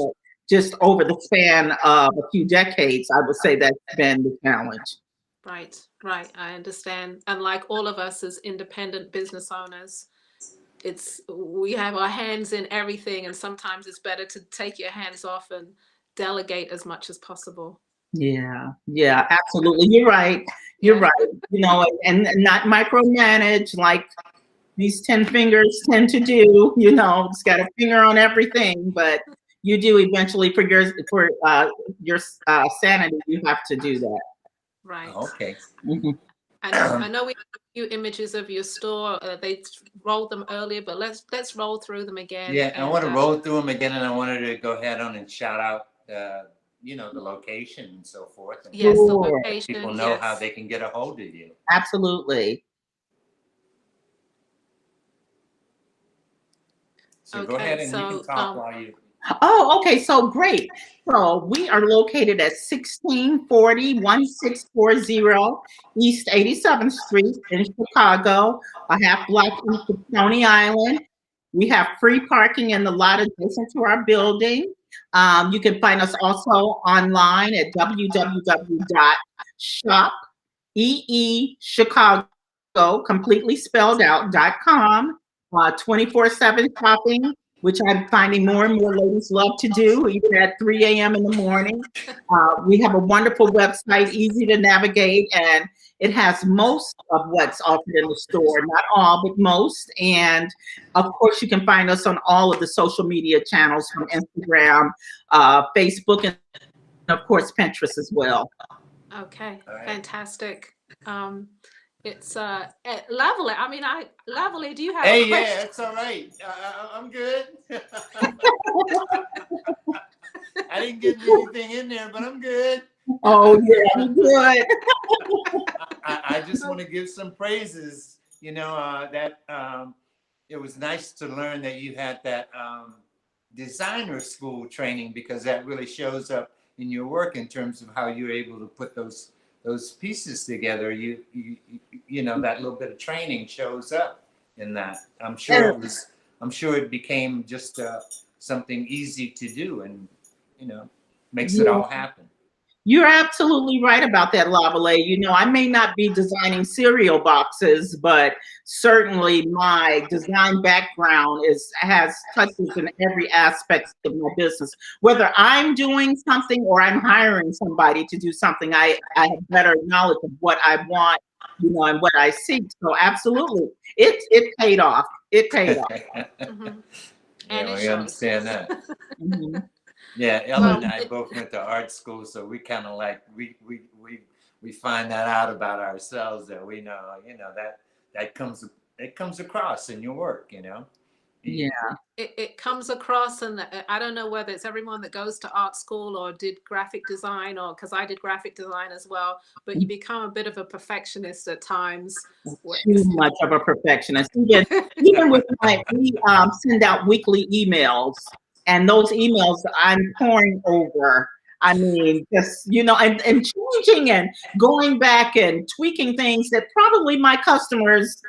just over the span of a few decades, I would say that's been the challenge. Right. I understand. And like all of us as independent business owners, we have our hands in everything, and sometimes it's better to take your hands off and delegate as much as possible. Yeah, absolutely. You're right. And not micromanage like these 10 fingers tend to do. It's got a finger on everything, but you do eventually for your sanity, you have to do that. Right. Okay. Mhm. I know we have a few images of your store. They rolled them earlier, but let's roll through them again. Yeah, I And, want to roll through them again, and I wanted to go ahead on and shout out, you know, the location and so forth, and yes, the Sure. location. people know yes. how they can get a hold of you. Absolutely. So go Okay, ahead and you so, can talk while you. Oh, okay. So great. So we are located at 1640 East 87th Street in Chicago, a half block east of Stony Island. We have free parking in the lot adjacent to our building. You can find us also online at www.shop.chicago, completely spelled out.com. 24/7 shopping, which I'm finding more and more ladies love to do, even at 3 a.m. in the morning. We have a wonderful website, easy to navigate, and it has most of what's offered in the store, not all, but most. And of course, you can find us on all of the social media channels from Instagram, Facebook, and of course, Pinterest as well. Okay, All right. fantastic. It's Lavalais. I mean, Lavalais, do you have Hey, a yeah, question? that's all right. I'm good. I didn't get anything in there, but I'm good. Oh, yeah, I'm good. I just want to give some praises. You know, that it was nice to learn that you had that designer school training, because that really shows up in your work in terms of how you're able to put those pieces together. You know, that little bit of training shows up in that. I'm sure it was. I'm sure it became just something easy to do, and you know, makes it all happen. You're absolutely right about that, Lavalais. You know, I may not be designing cereal boxes, but certainly my design background has touches in every aspect of my business. Whether I'm doing something or I'm hiring somebody to do something, I have better knowledge of what I want, you know, and what I seek. So absolutely, it paid off. It paid off. Mhm. And Yeah, it we shows. understand that. Mhm. Yeah, Ella Well, and I both went to art school, so we kind of like we find that out about ourselves, that we know, you know, that comes across in your work, you know. Yeah. it comes across, and I don't know whether it's everyone that goes to art school or did graphic design, or because I did graphic design as well, but you become a bit of a perfectionist at times. Too much of a perfectionist. Even with we send out weekly emails, and those emails I'm pouring over. I mean, just, you know, and changing and going back and tweaking things that probably my customers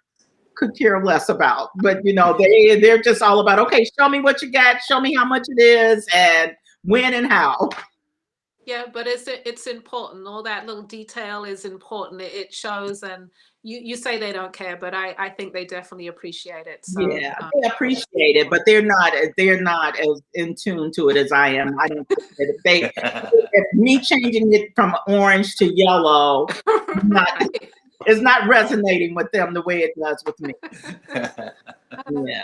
could care less about. But you know, they're just all about, okay, show me what you got, show me how much it is, and when and how. Yeah, but it's important. All that little detail is important. It shows, and you say they don't care, but I think they definitely appreciate it. So Yeah, they appreciate it, but they're not as in tune to it as I am. I don't think that if me changing it from orange to yellow not right. is not resonating with them the way it does with me. Yeah.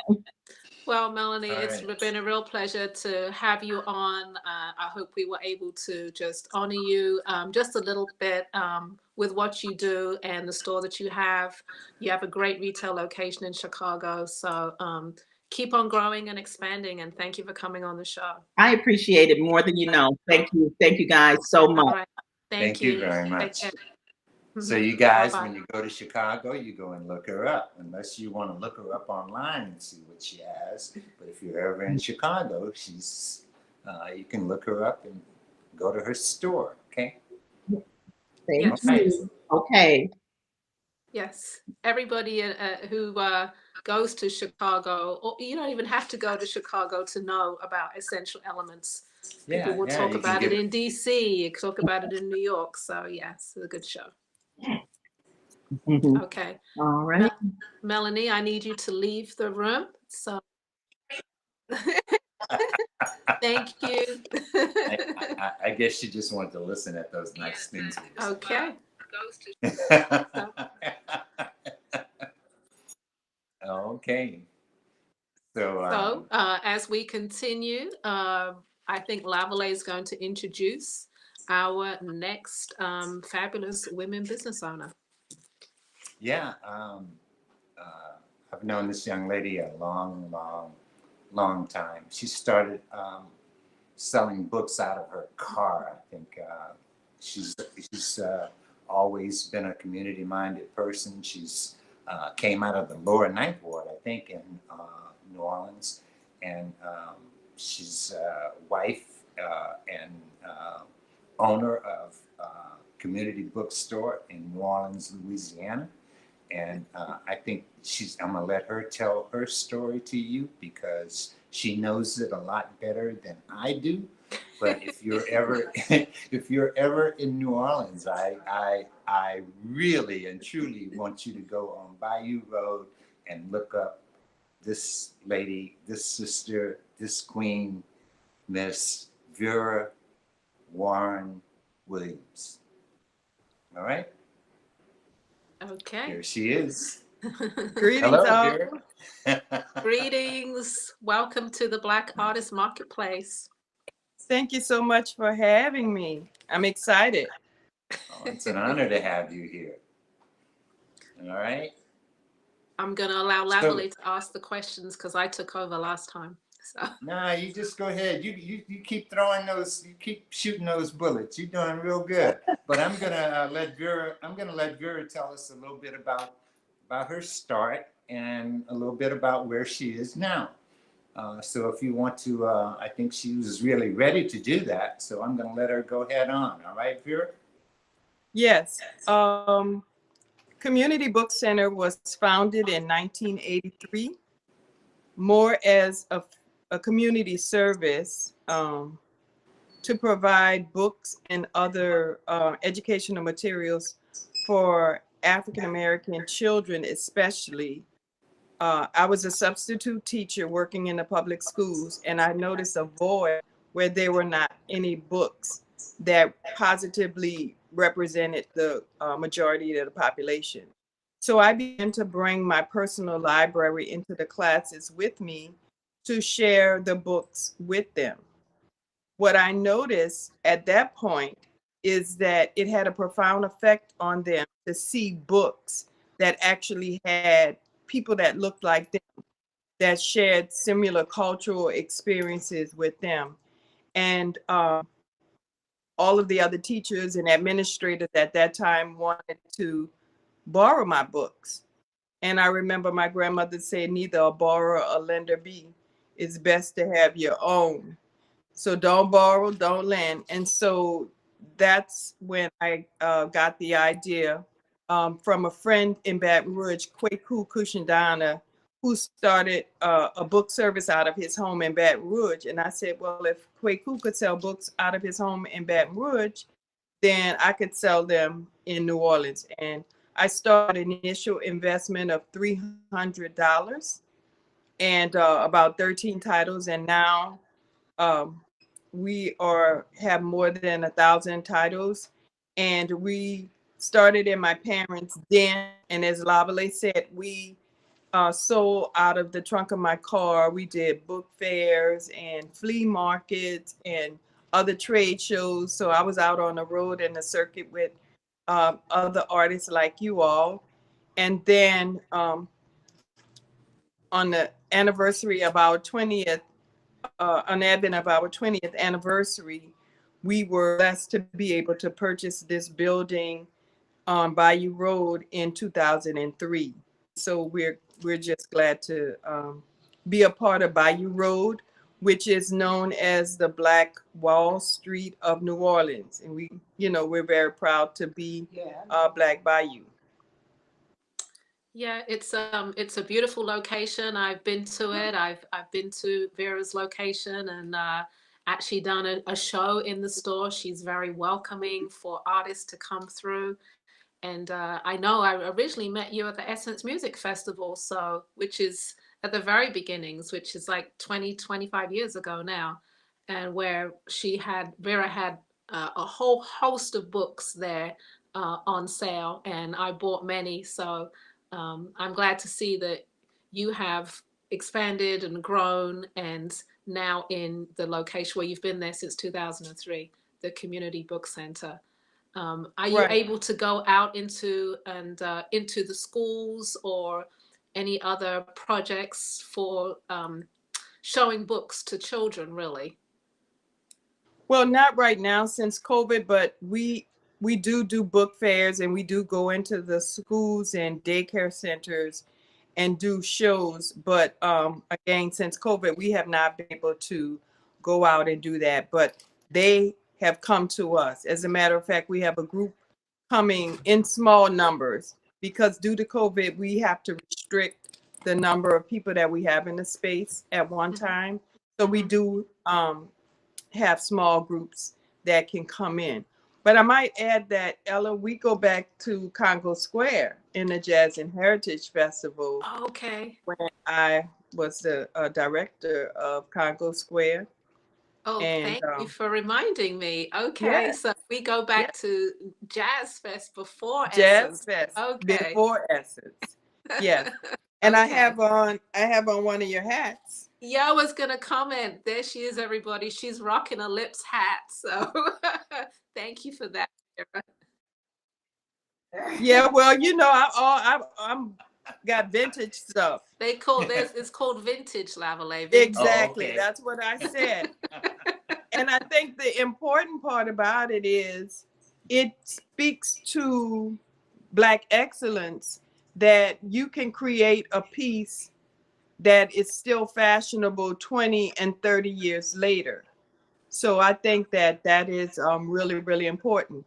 Well, Melanie, All it's right. been a real pleasure to have you on. I hope we were able to just honor you just a little bit with what you do and the store that you have. You have a great retail location in Chicago. So keep on growing and expanding. And thank you for coming on the show. I appreciate it more than you know. Thank you. Thank you guys so All much. right. Thank Thank you you. very Take much. care. So you guys, Bye-bye. when you go to Chicago, you go and look her up, unless you want to look her up online and see what she has. But if you're ever in Chicago, you can look her up and go to her store. Okay. Thank Yes. Okay. you. Okay. Yes, everybody who goes to Chicago, or you don't even have to go to Chicago to know about Essential Elements. People will Yeah, talk you can about it get. in DC, talk about it in New York. So yes, it's a good show. Mhm. Okay, All right. Melanie, I need you to leave the room. So thank you. I guess she just wanted to listen at those nice things. Okay. Okay. So So as we continue, I think Lavalais is going to introduce our next fabulous women business owner. Yeah, I've known this young lady a long time. She started selling books out of her car. I think she's always been a community-minded person. She's came out of the lower Ninth Ward, I think, in New Orleans, and she's wife and owner of community bookstore in New Orleans, Louisiana. And I think I'm gonna let her tell her story to you because she knows it a lot better than I do. But if you're ever if you're ever in New Orleans, I really and truly want you to go on Bayou Road and look up this lady, this sister, this queen, Miss Vera Warren Williams. All right, Okay. here she is. Greetings, Hello, all. Vera. Greetings. Welcome to the Black Artist Marketplace. Thank you so much for having me. I'm excited. Oh, it's an honor to have you here. All right. I'm going to allow Lavalais to ask the questions because I took over last time. So. Nah, you just go ahead. You keep throwing those. You keep shooting those bullets. You're doing real good. But I'm gonna let Vera. I'm gonna let Vera tell us a little bit about her start and a little bit about where she is now. So if you want to, I think she was really ready to do that. So I'm gonna let her go ahead on. All right, Vera. Yes. Community Book Center was founded in 1983, more as a community service to provide books and other educational materials for African American children, especially. I was a substitute teacher working in the public schools, and I noticed a void where there were not any books that positively represented the majority of the population. So I began to bring my personal library into the classes with me to share the books with them. What I noticed at that point is that it had a profound effect on them to see books that actually had people that looked like them, that shared similar cultural experiences with them. And all of the other teachers and administrators at that time wanted to borrow my books. And I remember my grandmother said, neither a borrower or lender be. It's best to have your own. So don't borrow, don't lend. And so that's when I got the idea from a friend in Baton Rouge, Kwaku Kushandana, who started a book service out of his home in Baton Rouge. And I said, well, if Kwaku could sell books out of his home in Baton Rouge, then I could sell them in New Orleans. And I started an initial investment of $300 and about 13 titles. And now we have more than 1,000 titles, and we started in my parents' den. And as Lavalais said, we sold out of the trunk of my car. We did book fairs and flea markets and other trade shows. So I was out on the road in the circuit with other artists like you all. And then on the anniversary of our 20th, on advent of our 20th anniversary, we were blessed to be able to purchase this building on Bayou Road in 2003. So we're just glad to be a part of Bayou Road, which is known as the Black Wall Street of New Orleans. And we're very proud to be Black Bayou. Yeah, it's a beautiful location. I've been to it. I've been to Vera's location and actually done a show in the store. She's very welcoming for artists to come through. And I know I originally met you at the Essence Music Festival, which is at the very beginnings, which is like 25 years ago now, and where Vera had a whole host of books there on sale, and I bought many. So I'm glad to see that you have expanded and grown, and now in the location where you've been there since 2003, the Community Book Center. Are you Right. able to go out into into the schools or any other projects for showing books to children, really? Well, not right now since COVID, but we do book fairs, and we do go into the schools and daycare centers and do shows. But again, since COVID, we have not been able to go out and do that. But they have come to us. As a matter of fact, we have a group coming in small numbers because due to COVID, we have to restrict the number of people that we have in the space at one time. So we do have small groups that can come in. But I might add that, Ella, we go back to Congo Square in the Jazz and Heritage Festival Okay. when I was the director of Congo Square. Oh, And thank you for reminding me. Okay, yeah, so we go back to Jazz Fest before Jazz Essence. Fest Okay. before Essence. Yes. And Okay. I have on one of your hats. Yeah, I was gonna comment. There she is, everybody. She's rocking a Lips hat. So thank you for that, Sarah. Yeah, well, you know, I'm got vintage stuff. They call this, it's called vintage Lavalais. Vintage. Exactly. Oh, okay. That's what I said. And I think the important part about it is it speaks to Black excellence that you can create a piece that is still fashionable 20 and 30 years later. So I think that that is really, really important.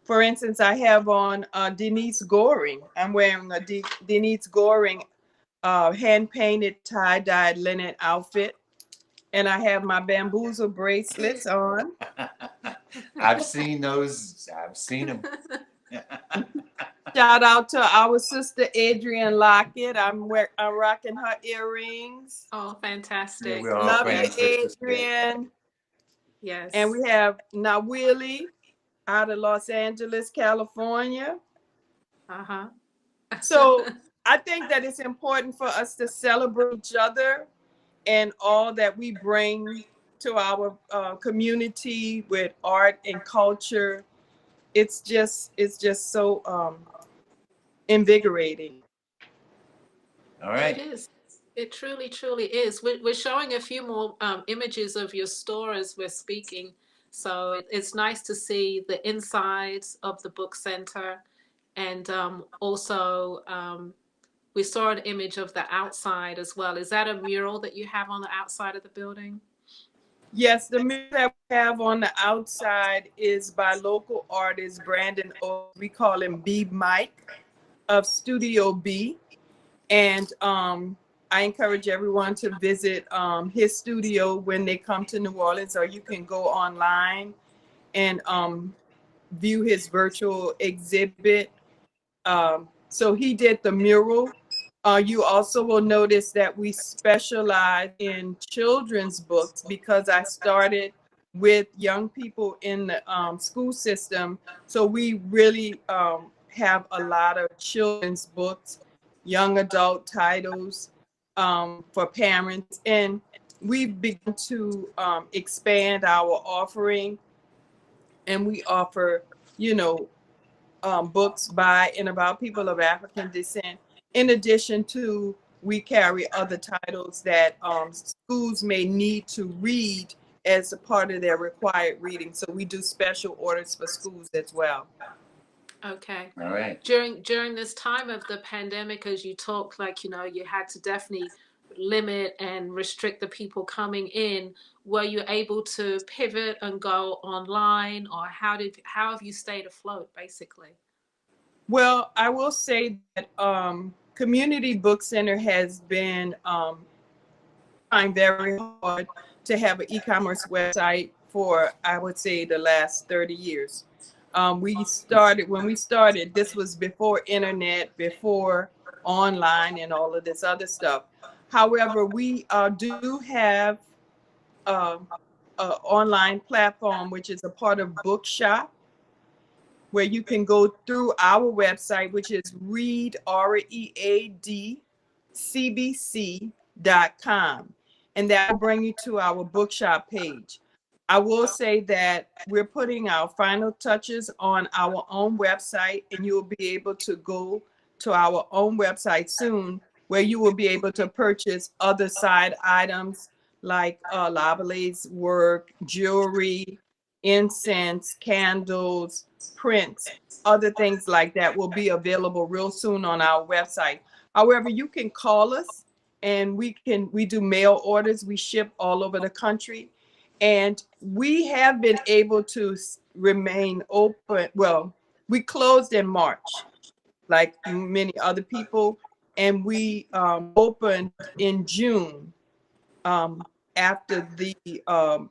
For instance, I have on Denise Goring. I'm wearing a Denise Goring hand-painted tie-dyed linen outfit. And I have my bamboozle bracelets on. I've seen those. I've seen them. Shout out to our sister Adrienne Lockett. I'm rocking her earrings. Oh, fantastic. We're all Love friends you, with this bit. Adrienne. Yes. And we have Nawili out of Los Angeles, California. Uh-huh. So I think that it's important for us to celebrate each other and all that we bring to our community with art and culture. It's just so invigorating. All right. It is. It truly, truly is. We're showing a few more images of your store as we're speaking. So it's nice to see the insides of the book center. And also, we saw an image of the outside as well. Is that a mural that you have on the outside of the building? Yes, the mural that we have on the outside is by local artist Brandon O. We call him B Mike of Studio B. And I encourage everyone to visit his studio when they come to New Orleans, or you can go online and view his virtual exhibit. So he did the mural. You also will notice that we specialize in children's books because I started with young people in the school system. So we really have a lot of children's books, young adult titles for parents. And we've begun to expand our offering. And we offer, you know, books by and about people of African descent. In addition to, we carry other titles that schools may need to read as a part of their required reading. So we do special orders for schools as well. Okay. All right. During this time of the pandemic, as you talked, like, you know, you had to definitely limit and restrict the people coming in. Were you able to pivot and go online, or how have you stayed afloat, basically? Well, I will say that Community Book Center has been trying very hard to have an e-commerce website for, I would say, the last 30 years. When we started, this was before internet, before online and all of this other stuff. However, we do have an online platform, which is a part of Bookshop, where you can go through our website, which is read, bookstores.com, and that will bring you to our bookshop page. I will say that we're putting our final touches on our own website, and you will be able to go to our own website soon, where you will be able to purchase other side items like Lavalais work, jewelry, incense, candles, prints, other things like that will be available real soon on our website. However, you can call us, and we do mail orders. We ship all over the country, and we have been able to remain open. Well, we closed in March, like many other people, and we opened in June, after the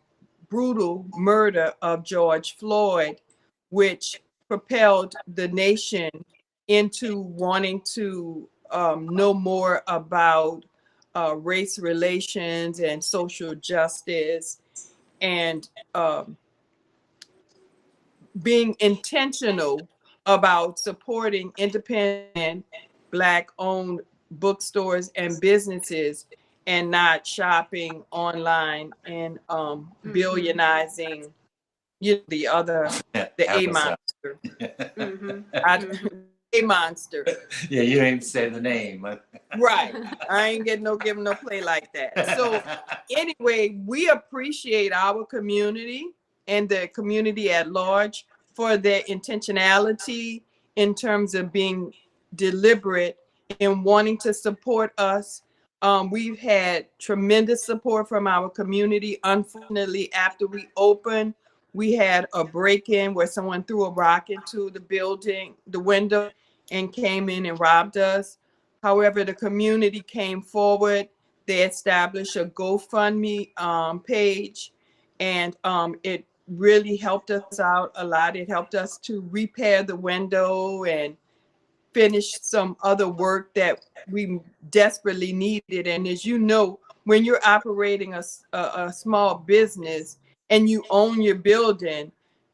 brutal murder of George Floyd, which propelled the nation into wanting to know more about race relations and social justice, and being intentional about supporting independent Black-owned bookstores and businesses, and not shopping online and billionizing, the other, the A Amazon. monster. Mm-hmm. A monster. Yeah, you didn't even say the name. Right. I ain't give no play like that. So anyway, we appreciate our community and the community at large for their intentionality in terms of being deliberate in wanting to support us. We've had tremendous support from our community. Unfortunately, after we opened, we had a break-in where someone threw a rock into the building, the window, and came in and robbed us. However, the community came forward. They established a GoFundMe page, and it really helped us out a lot. It helped us to repair the window and finish some other work that we desperately needed. And as you know, when you're operating a small business and you own your building,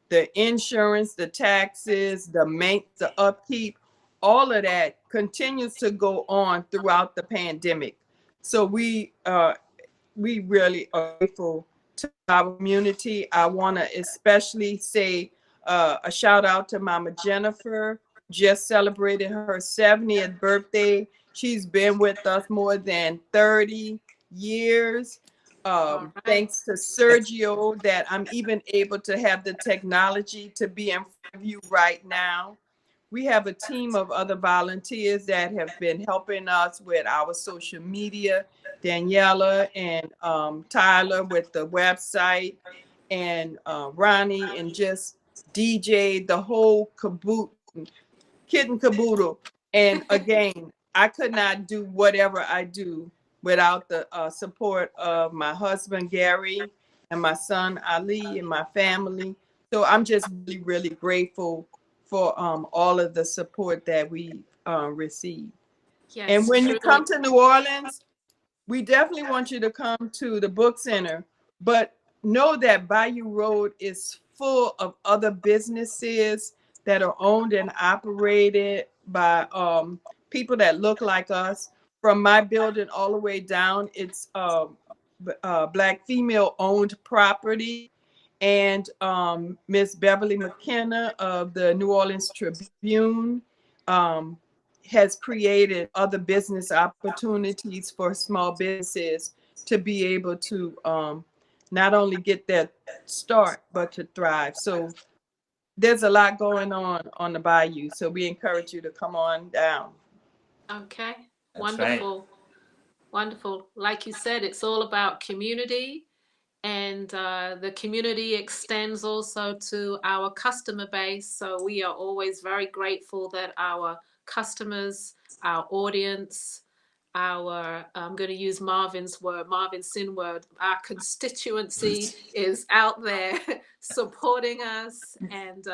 the insurance, the taxes, the maintenance, the upkeep, all of that continues to go on throughout the pandemic. So we really are grateful to our community. I want to especially say a shout out to Mama Jennifer. Just celebrated her 70th birthday. She's been with us more than 30 years. Thanks to Sergio, that I'm even able to have the technology to be in front of you right now. We have a team of other volunteers that have been helping us with our social media. Daniela and Tyler with the website, and Ronnie, and just DJ, the whole kid and caboodle. And again, I could not do whatever I do without the support of my husband, Gary, and my son, Ali, and my family. So I'm just really, really grateful for all of the support that we receive. Yes, And when you truly. come to New Orleans, we definitely want you to come to the book center, but know that Bayou Road is full of other businesses that are owned and operated by people that look like us. From my building all the way down, it's Black female owned property. And Miss Beverly McKenna of the New Orleans Tribune has created other business opportunities for small businesses to be able to not only get their start, but to thrive. So there's a lot going on the Bayou. So we encourage you to come on down. Okay. That's Wonderful. Wonderful. Like you said, it's all about community, and the community extends also to our customer base. So we are always very grateful that our customers, our audience, I'm going to use Marvin's word, Marvin's sin word, our constituency is out there supporting us and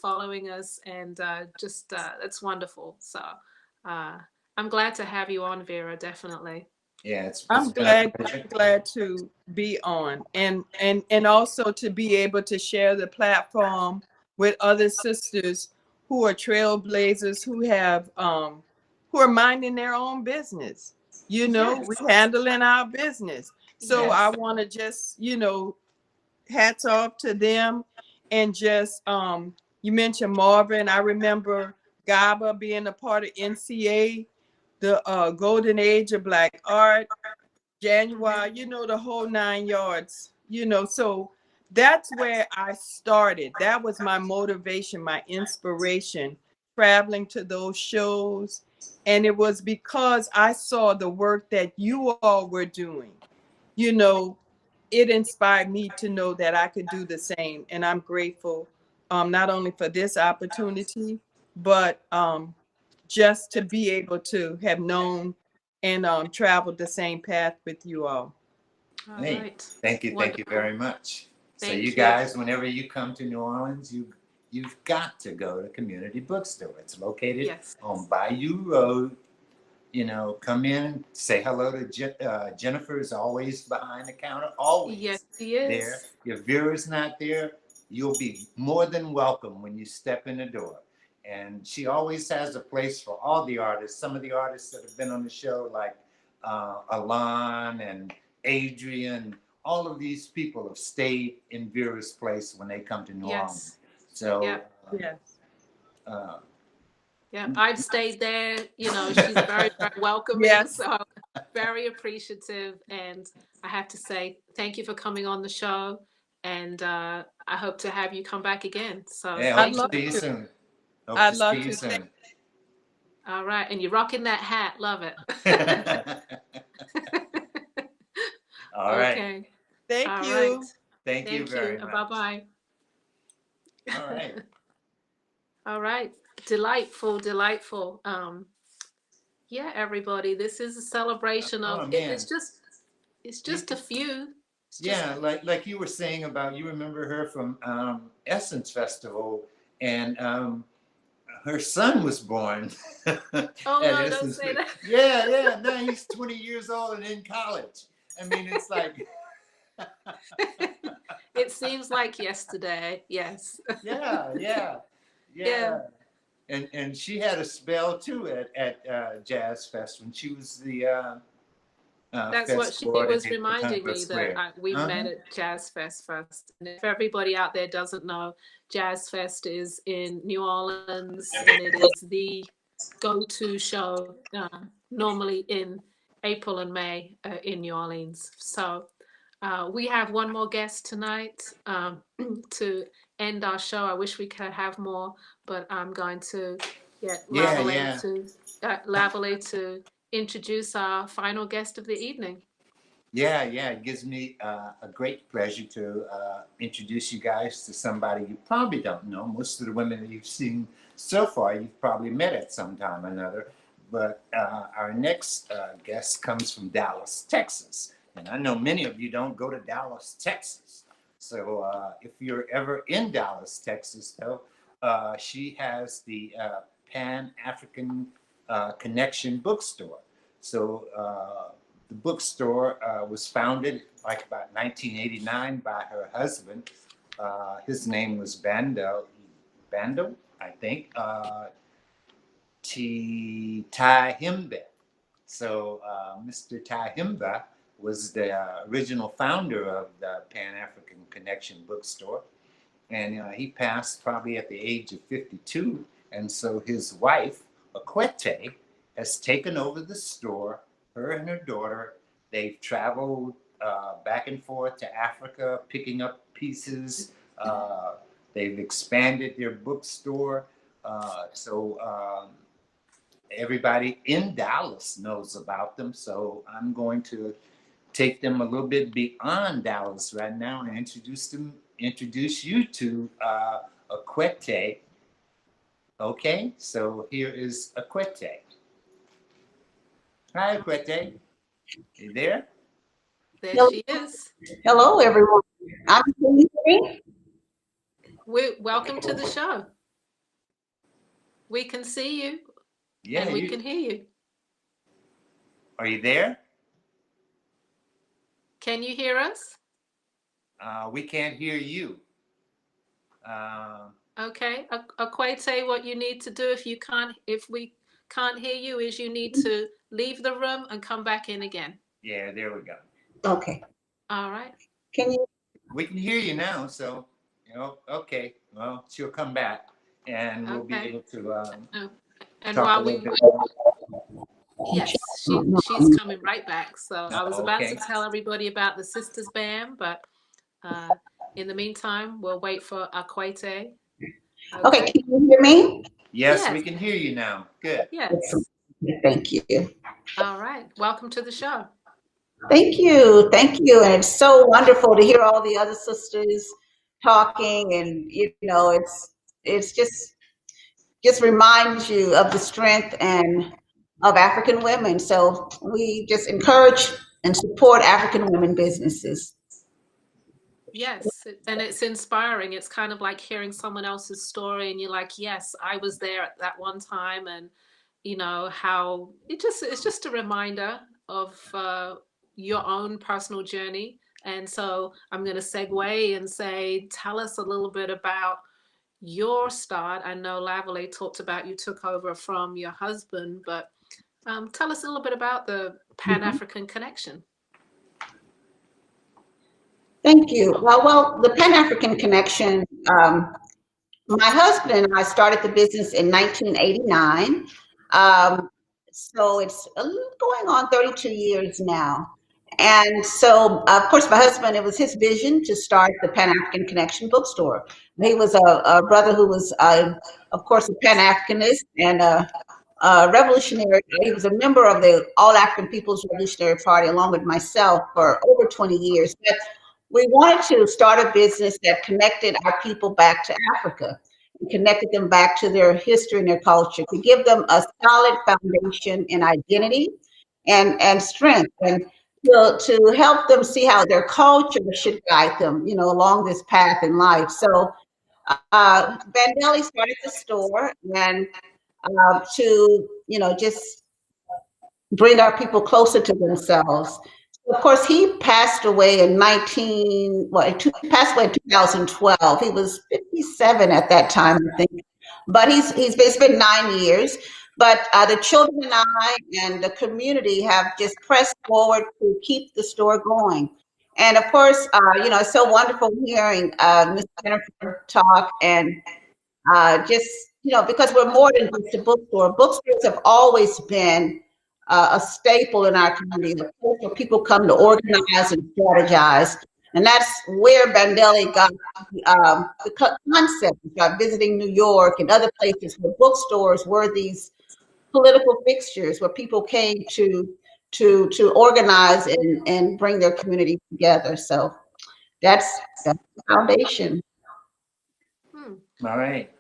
following us, and just that's wonderful. So I'm glad to have you on, Vera, definitely. Yeah, I'm glad to be on, and also to be able to share the platform with other sisters who are trailblazers, who have who are minding their own business. Yes. we're handling our business. So Yes. I want to just, hats off to them. And just you mentioned Marvin. I remember GABA being a part of NCA, the golden age of Black art, January, the whole 9 yards, so that's where I started. That was my motivation, my inspiration, traveling to those shows. And it was because I saw the work that you all were doing. You know, it inspired me to know that I could do the same. And I'm grateful, not only for this opportunity, but just to be able to have known and traveled the same path with you all. All Hey, right. thank you Wonderful. very much. So Thank you you. guys, whenever you come to New Orleans, you've got to go to Community Bookstore. It's located Yes. on Bayou Road. Come in, say hello to Jennifer is always behind the counter, always Yes, he is. there. If Vera's not there, you'll be more than welcome when you step in the door. And she always has a place for all the artists. Some of the artists that have been on the show, like Alon and Adrian, all of these people have stayed in Vera's place when they come to New Orleans. Yes. So, Yep. Yes. Yeah, I've stayed there. She's very, very welcoming. Yes. So very appreciative. And I have to say, thank you for coming on the show. And I hope to have you come back again. So yeah, thank hope to you. see you soon. Hope I'd to love see you to. soon. All right. And you're rocking that hat. Love it. All right. Okay. Thank All you. right. Thank you very much. Bye-bye. All right. All right. Delightful, delightful. Yeah, everybody. This is a celebration Oh, of man. it's just a few. It's just Yeah, like you were saying about, you remember her from Essence Festival, and her son was born Oh at no, don't Essence. say that. Yeah. Now he's 20 years old and in college. I mean, it's like, It seems like yesterday. Yes. yeah. Yeah. And she had a spell too at Jazz Fest when she was the That's what fest she was coordinator for reminding Congress me Square. that we met at Jazz Fest first. And if everybody out there doesn't know, Jazz Fest is in New Orleans and it is the go-to show normally in April and May in New Orleans. So we have one more guest tonight to end our show. I wish we could have more, but I'm going to get Lavalais to introduce our final guest of the evening. Yeah, it gives me a great pleasure to introduce you guys to somebody you probably don't know. Most of the women that you've seen so far, you've probably met at some time or another. But our next guest comes from Dallas, Texas. And I know many of you don't go to Dallas, Texas. So if you're ever in Dallas, Texas, though, she has the Pan-African Connection Bookstore. So the bookstore was founded like about 1989 by her husband. His name was Bando, I think, Tahimba. So Mr. Tahimba was the original founder of the Pan-African Connection Bookstore. And he passed probably at the age of 52. And so his wife, Akwete, has taken over the store. Her and her daughter, they've traveled back and forth to Africa, picking up pieces. They've expanded their bookstore. So everybody in Dallas knows about them. So I'm going to take them a little bit beyond Dallas right now and introduce you to Akwete. Okay, so here is Akwete. Hi, Akwete. You there? There Hello. she is. Hello, everyone. I'm Cindy. Welcome to the show. We can see you Yeah, and we can hear you. Are you there? Can you hear us? We can't hear you. Okay. Akwete, what you need to do if we can't hear you is you need to leave the room and come back in again. Yeah, there we go. Okay. All right. Can you? We can hear you now, so okay. Well, she'll come back, and we'll be Okay. able to And talk a while little we, bit. yes, she's coming right back. So I was about Okay. to tell everybody about the Sisters Band, but in the meantime, we'll wait for Akwete. Okay. Can you hear me? Yes, Yes. we can hear you now. Good. Yes. Thank you. All right. Welcome to the show. Thank you. Thank you. And it's so wonderful to hear all the other sisters talking, and it's just reminds you of the strength and of African women. So we just encourage and support African women businesses. Yes, and it's inspiring. It's kind of like hearing someone else's story, and you're like, yes, I was there at that one time, and how it's just a reminder of your own personal journey. And so I'm going to segue and say, tell us a little bit about your start. I know Lavalais talked about you took over from your husband, but tell us a little bit about the Pan-African connection. Thank you. Well, the Pan-African Connection, my husband and I started the business in 1989. So it's going on 32 years now. And so, of course, my husband, it was his vision to start the Pan-African Connection bookstore. He was a brother who was, of course, a Pan-Africanist and a revolutionary. He was a member of the All African People's Revolutionary Party, along with myself, for over 20 years. But we wanted to start a business that connected our people back to Africa, and connected them back to their history and their culture, to give them a solid foundation in identity and strength, and to help them see how their culture should guide them, along this path in life. So Bandeli started the store, and to, just bring our people closer to themselves. Of course, he passed away in he passed away in 2012. He was 57 at that time, I think. But it's been 9 years. But the children and I and the community have just pressed forward to keep the store going. And of course, it's so wonderful hearing Ms. Jennifer talk, and just, because we're more than just a bookstore. Bookstores have always been a staple in our community, a place where people come to organize and strategize. And that's where Bandeli got the concept of visiting New York and other places where bookstores were these political fixtures, where people came to organize and bring their community together. So that's the foundation. All right.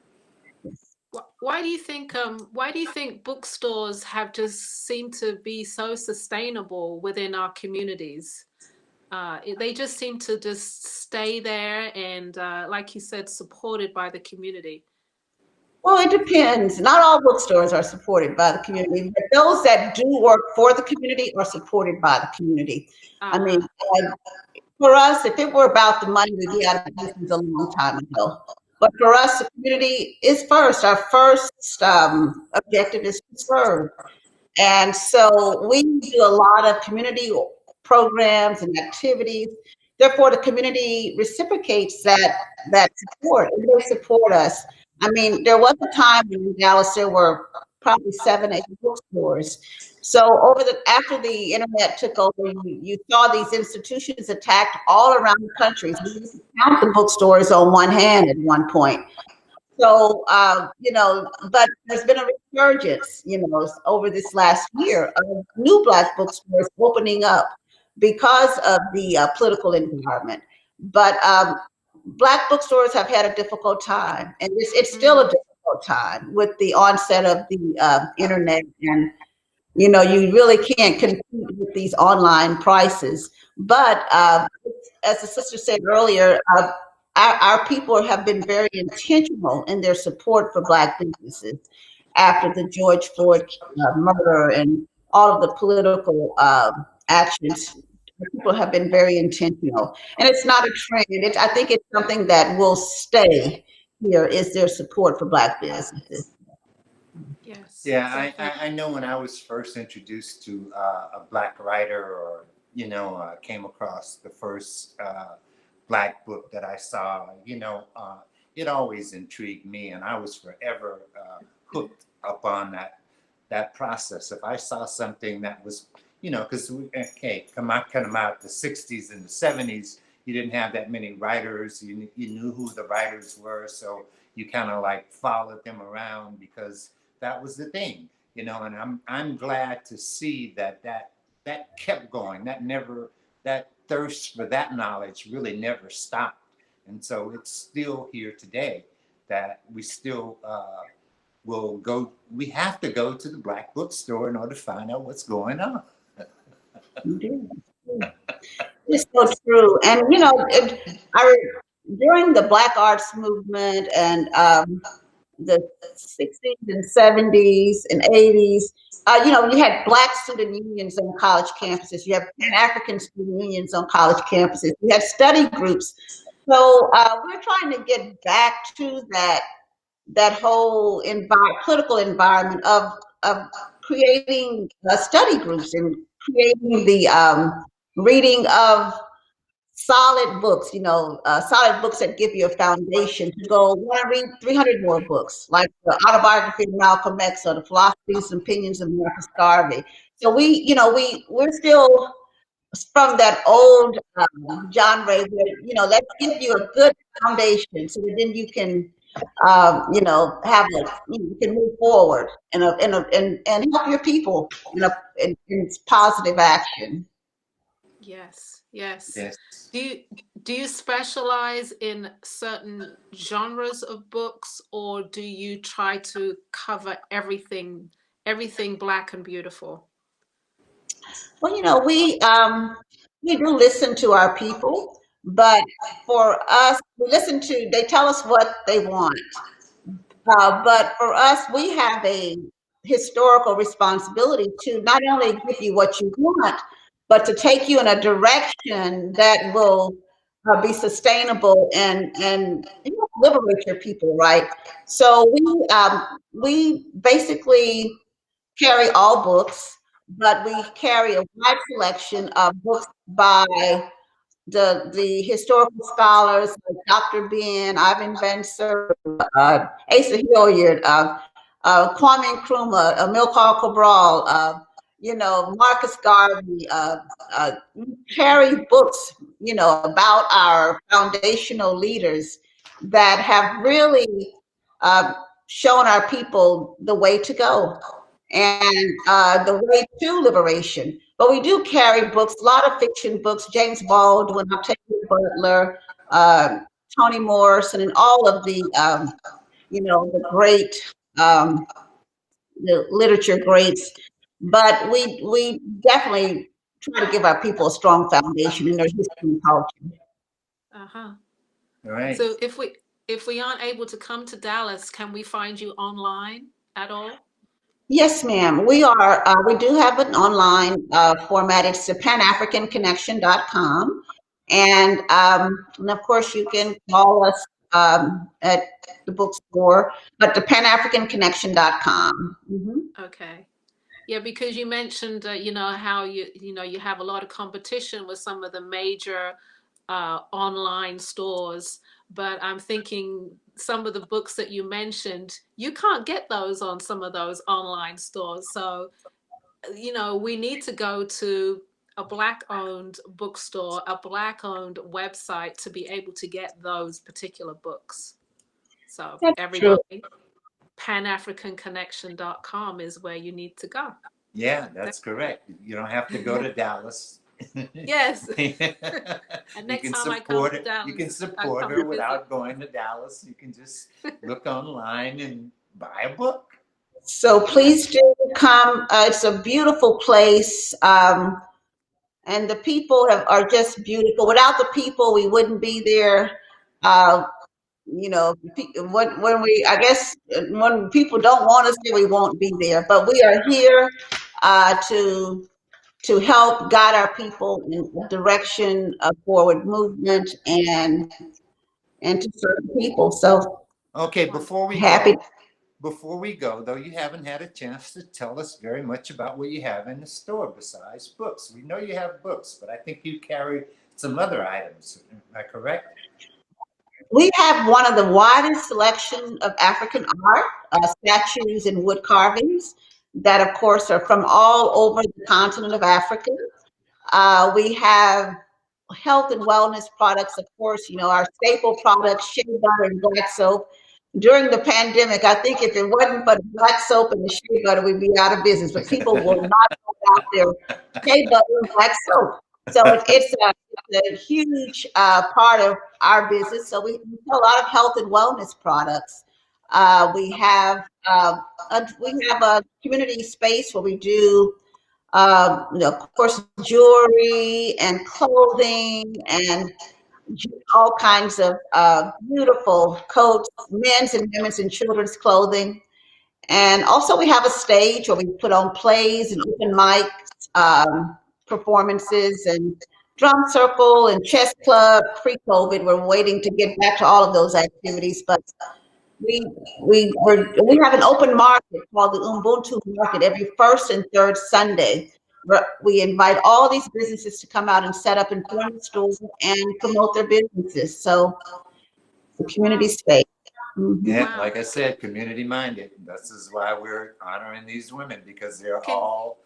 Why do you think bookstores have just seemed to be so sustainable within our communities? They just seem to just stay there and, like you said, supported by the community. Well, it depends. Not all bookstores are supported by the community, but those that do work for the community are supported by the community. I mean, for us, if it were about the money, we'd be out of business a long time ago. But for us, the community is first. Our first objective is to serve. And so we do a lot of community programs and activities. Therefore, the community reciprocates that support, and they support us. I mean, there was a time in Dallas there were probably 7, 8 bookstores. So after the internet took over, you saw these institutions attacked all around the country. So you could count the bookstores on one hand at one point. So, but there's been a resurgence, over this last year of new Black bookstores opening up because of the political environment. But Black bookstores have had a difficult time, and it's still a difficult time with the onset of the internet, and you really can't compete with these online prices. But as the sister said earlier, our people have been very intentional in their support for Black businesses after the George Floyd murder and all of the political actions. People have been very intentional, and it's not a trend. I think it's something that will stay here, is their support for Black businesses. Yes. Yeah, definitely. I know when I was first introduced to a black writer, or came across the first black book that I saw, it always intrigued me, and I was forever hooked upon that process. If I saw something that was, because come out the '60s and the '70s, you didn't have that many writers. You knew who the writers were, so you kind of like followed them around because that was the thing, and I'm glad to see that kept going. That thirst for that knowledge really never stopped, and so it's still here today. That we still will go. We have to go to the Black Bookstore in order to find out what's going on. It's so true. And, during the Black Arts Movement and the 60s and 70s and 80s, you had Black student unions on college campuses. You have Pan-African student unions on college campuses. You had study groups. So we're trying to get back to that whole political environment of creating study groups and creating the reading of solid books, solid books that give you a foundation to go want to read 300 more books, like the autobiography of Malcolm X or the philosophies and opinions of Marcus Garvey. So we're still from that old genre where, let's give you a good foundation so that then you can, you can move forward and help your people in positive action. Yes. Yes. Yes. Do you specialize in certain genres of books, or do you try to cover everything black and beautiful? Well, we do listen to our people, but for us, they tell us what they want. But for us, we have a historical responsibility to not only give you what you want, but to take you in a direction that will be sustainable and liberate your people, right? So we basically carry all books, but we carry a wide selection of books by the historical scholars like Dr. Ben, Ivan Van Serp, Asa Hilliard, Kwame Nkrumah, Amilcar Cabral, Marcus Garvey. We carry books, about our foundational leaders that have really shown our people the way to go and the way to liberation. But we do carry books, a lot of fiction books, James Baldwin, Octavia Butler, Toni Morrison, and all of the great, the literature greats. But we definitely try to give our people a strong foundation in their history and culture. Uh-huh. All right. So if we aren't able to come to Dallas, can we find you online at all? Yes, ma'am. We are. We do have an online format. It's the panafricanconnection.com. And of course, you can call us at the bookstore, but the panafricanconnection.com. Mm-hmm. Okay. Yeah, because you mentioned, how you have a lot of competition with some of the major online stores, but I'm thinking some of the books that you mentioned, you can't get those on some of those online stores. So, we need to go to a Black-owned bookstore, a Black-owned website to be able to get those particular books. So That's true. everybody, panafricanconnection.com is where you need to go. Yeah, that's correct. You don't have to go to Dallas. Yes. You And next can time I come support to it. Dallas, You can I support come her to visit. without going to Dallas. You can just look online and buy a book. So please do come. It's a beautiful place. And the people are just beautiful. Without the people, we wouldn't be there. I guess when people don't want us there, we won't be there. But we are here to help guide our people in the direction of forward movement and to serve people. So Okay, before we happy. go, before we go, though, you haven't had a chance to tell us very much about what you have in the store besides books. We know you have books, but I think you carry some other items. Am I correct? We have one of the widest selection of African art, statues and wood carvings that, of course, are from all over the continent of Africa. We have health and wellness products, of course, our staple products, shea butter and black soap. During the pandemic, I think if it wasn't for the black soap and the shea butter, we'd be out of business. But people will not go out there shea butter and black soap. So it's a huge part of our business. So we sell a lot of health and wellness products. We have a community space where we do of course, jewelry and clothing and all kinds of beautiful coats, men's and women's and children's clothing. And also we have a stage where we put on plays and open mics, performances and drum circle and chess club. Pre-COVID, we're waiting to get back to all of those activities, but we have an open market called the Ubuntu Market every first and third Sunday. We invite all these businesses to come out and set up in front of the stores and promote their businesses. So the community space. Yeah, like I said, community minded. This is why we're honoring these women, because they're all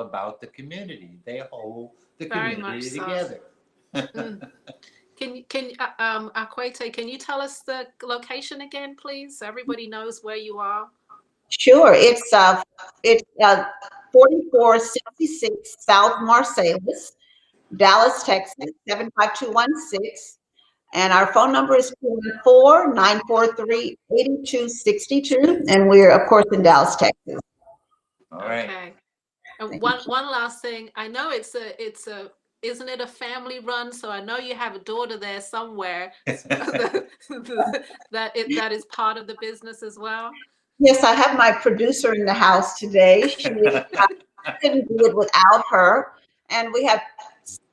about the community. They hold the community together. Akwete, can you tell us the location again, please? So everybody knows where you are. Sure. It's 4466 South Marsalis, Dallas, Texas, 75216. And our phone number is 214-943-8262. And we're, of course, in Dallas, Texas. All right. Okay. And one last thing. I know isn't it a family run? So I know you have a daughter there somewhere that is part of the business as well. Yes, I have my producer in the house today. I couldn't do it without her. And I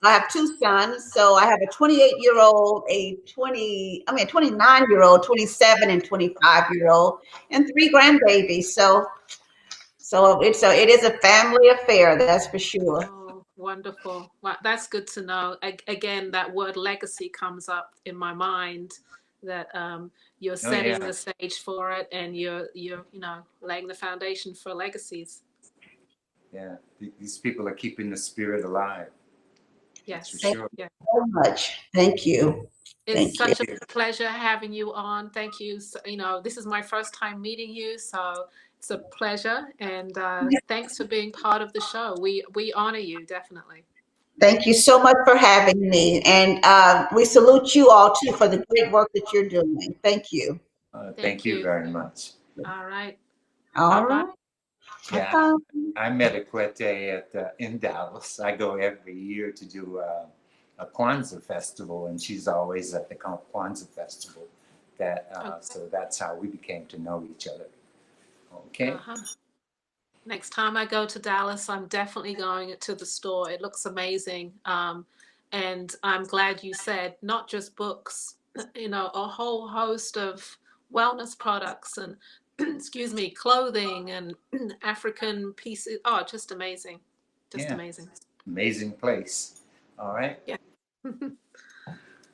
have two sons. So I have a 28-year-old, a 29-year-old, 27 and 25-year-old, and 3 grandbabies. So it is a family affair, that's for sure. Oh, wonderful. Well, that's good to know. Again, that word legacy comes up in my mind, that you're setting the stage for it, and you're laying the foundation for legacies. Yeah, these people are keeping the spirit alive. Yes, for sure. Yeah. So much. Thank you. It's such a pleasure having you on. Thank you. So, this is my first time meeting you, so it's a pleasure. And thanks for being part of the show. We honor you, definitely. Thank you so much for having me. And we salute you all, too, for the great work that you're doing. Thank you. Thank you very much. All right. All right. Yeah, I met Akwete in Dallas. I go every year to do a Kwanzaa festival, and she's always at the Kwanzaa festival. So that's how we became to know each other. Okay. Next time I go to Dallas, I'm definitely going to the store. It looks amazing, and I'm glad you said not just books. A whole host of wellness products and excuse me, clothing and African pieces. Oh, just amazing. Amazing. Amazing place. All right. Yeah.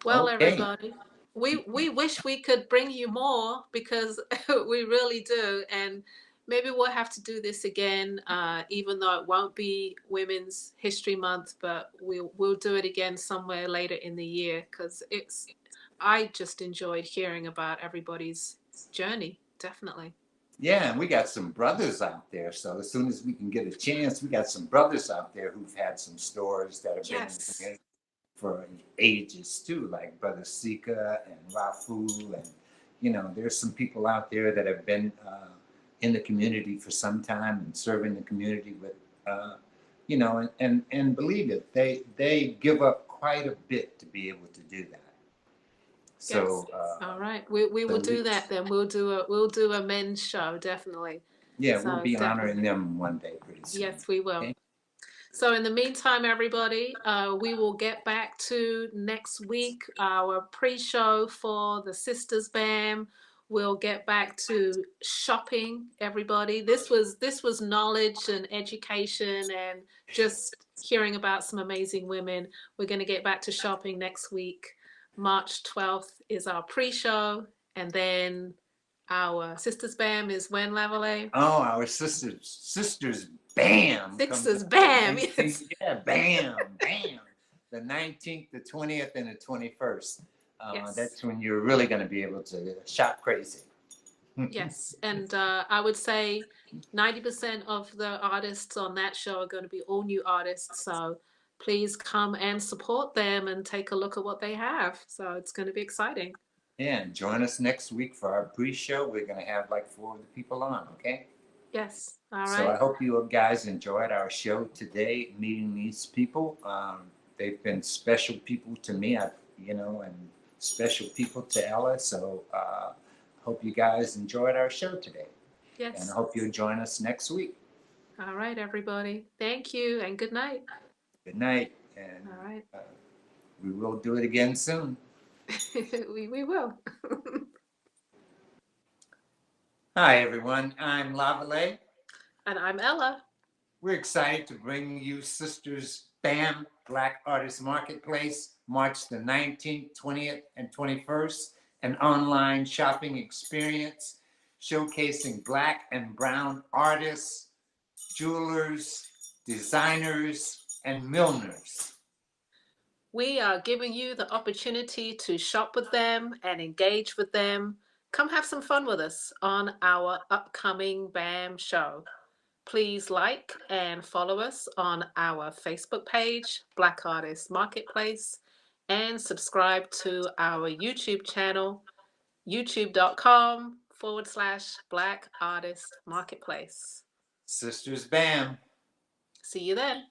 Well, everybody, we wish we could bring you more, because we really do. And maybe we'll have to do this again, even though it won't be Women's History Month, but we'll do it again somewhere later in the year, because I just enjoyed hearing about everybody's journey. Definitely. Yeah, and we got some brothers out there. So as soon as we can get a chance, we got some brothers out there who've had some stores that have been in the community for ages too, like Brother Sika and Rafu, and there's some people out there that have been in the community for some time and serving the community with, and believe it, they give up quite a bit to be able to do that. So all right, we will do that then. We'll do a men's show, definitely. Yeah, we'll be honoring them one day pretty soon. Yes, we will. Okay? So in the meantime, everybody, we will get back to next week, our pre-show for the Sisters BAM. We'll get back to shopping, everybody. This was knowledge and education and just hearing about some amazing women. We're going to get back to shopping next week. March 12th is our pre-show, and then our Sisters Bam is when, Lavalais? Oh, our sisters Bam. Sisters Bam. Yes. Yeah, Bam, Bam. The 19th, the 20th, and the 21st. Yes. That's when you're really going to be able to shop crazy. Yes, and I would say 90% of the artists on that show are going to be all new artists. So please come and support them and take a look at what they have. So it's going to be exciting. Yeah, and join us next week for our pre-show. We're going to have like 4 of the people on, okay? Yes. All So I right. hope you guys enjoyed our show today, meeting these people. They've been special people to me, and special people to Ella. So hope you guys enjoyed our show today. Yes. And I hope you'll join us next week. All right, everybody. Thank you and good night. Good night. And All right. we will do it again soon. we will. Hi, everyone. I'm Lavalais. And I'm Ella. We're excited to bring you Sisters Bam Black Artist Marketplace, March the 19th, 20th, and 21st, an online shopping experience showcasing Black and brown artists, jewelers, designers, and milliners. We are giving you the opportunity to shop with them and engage with them. Come have some fun with us on our upcoming BAM show. Please like and follow us on our Facebook page, Black Artist Marketplace, and subscribe to our YouTube channel, youtube.com/Black Artist Marketplace. Sisters Bam. See you then.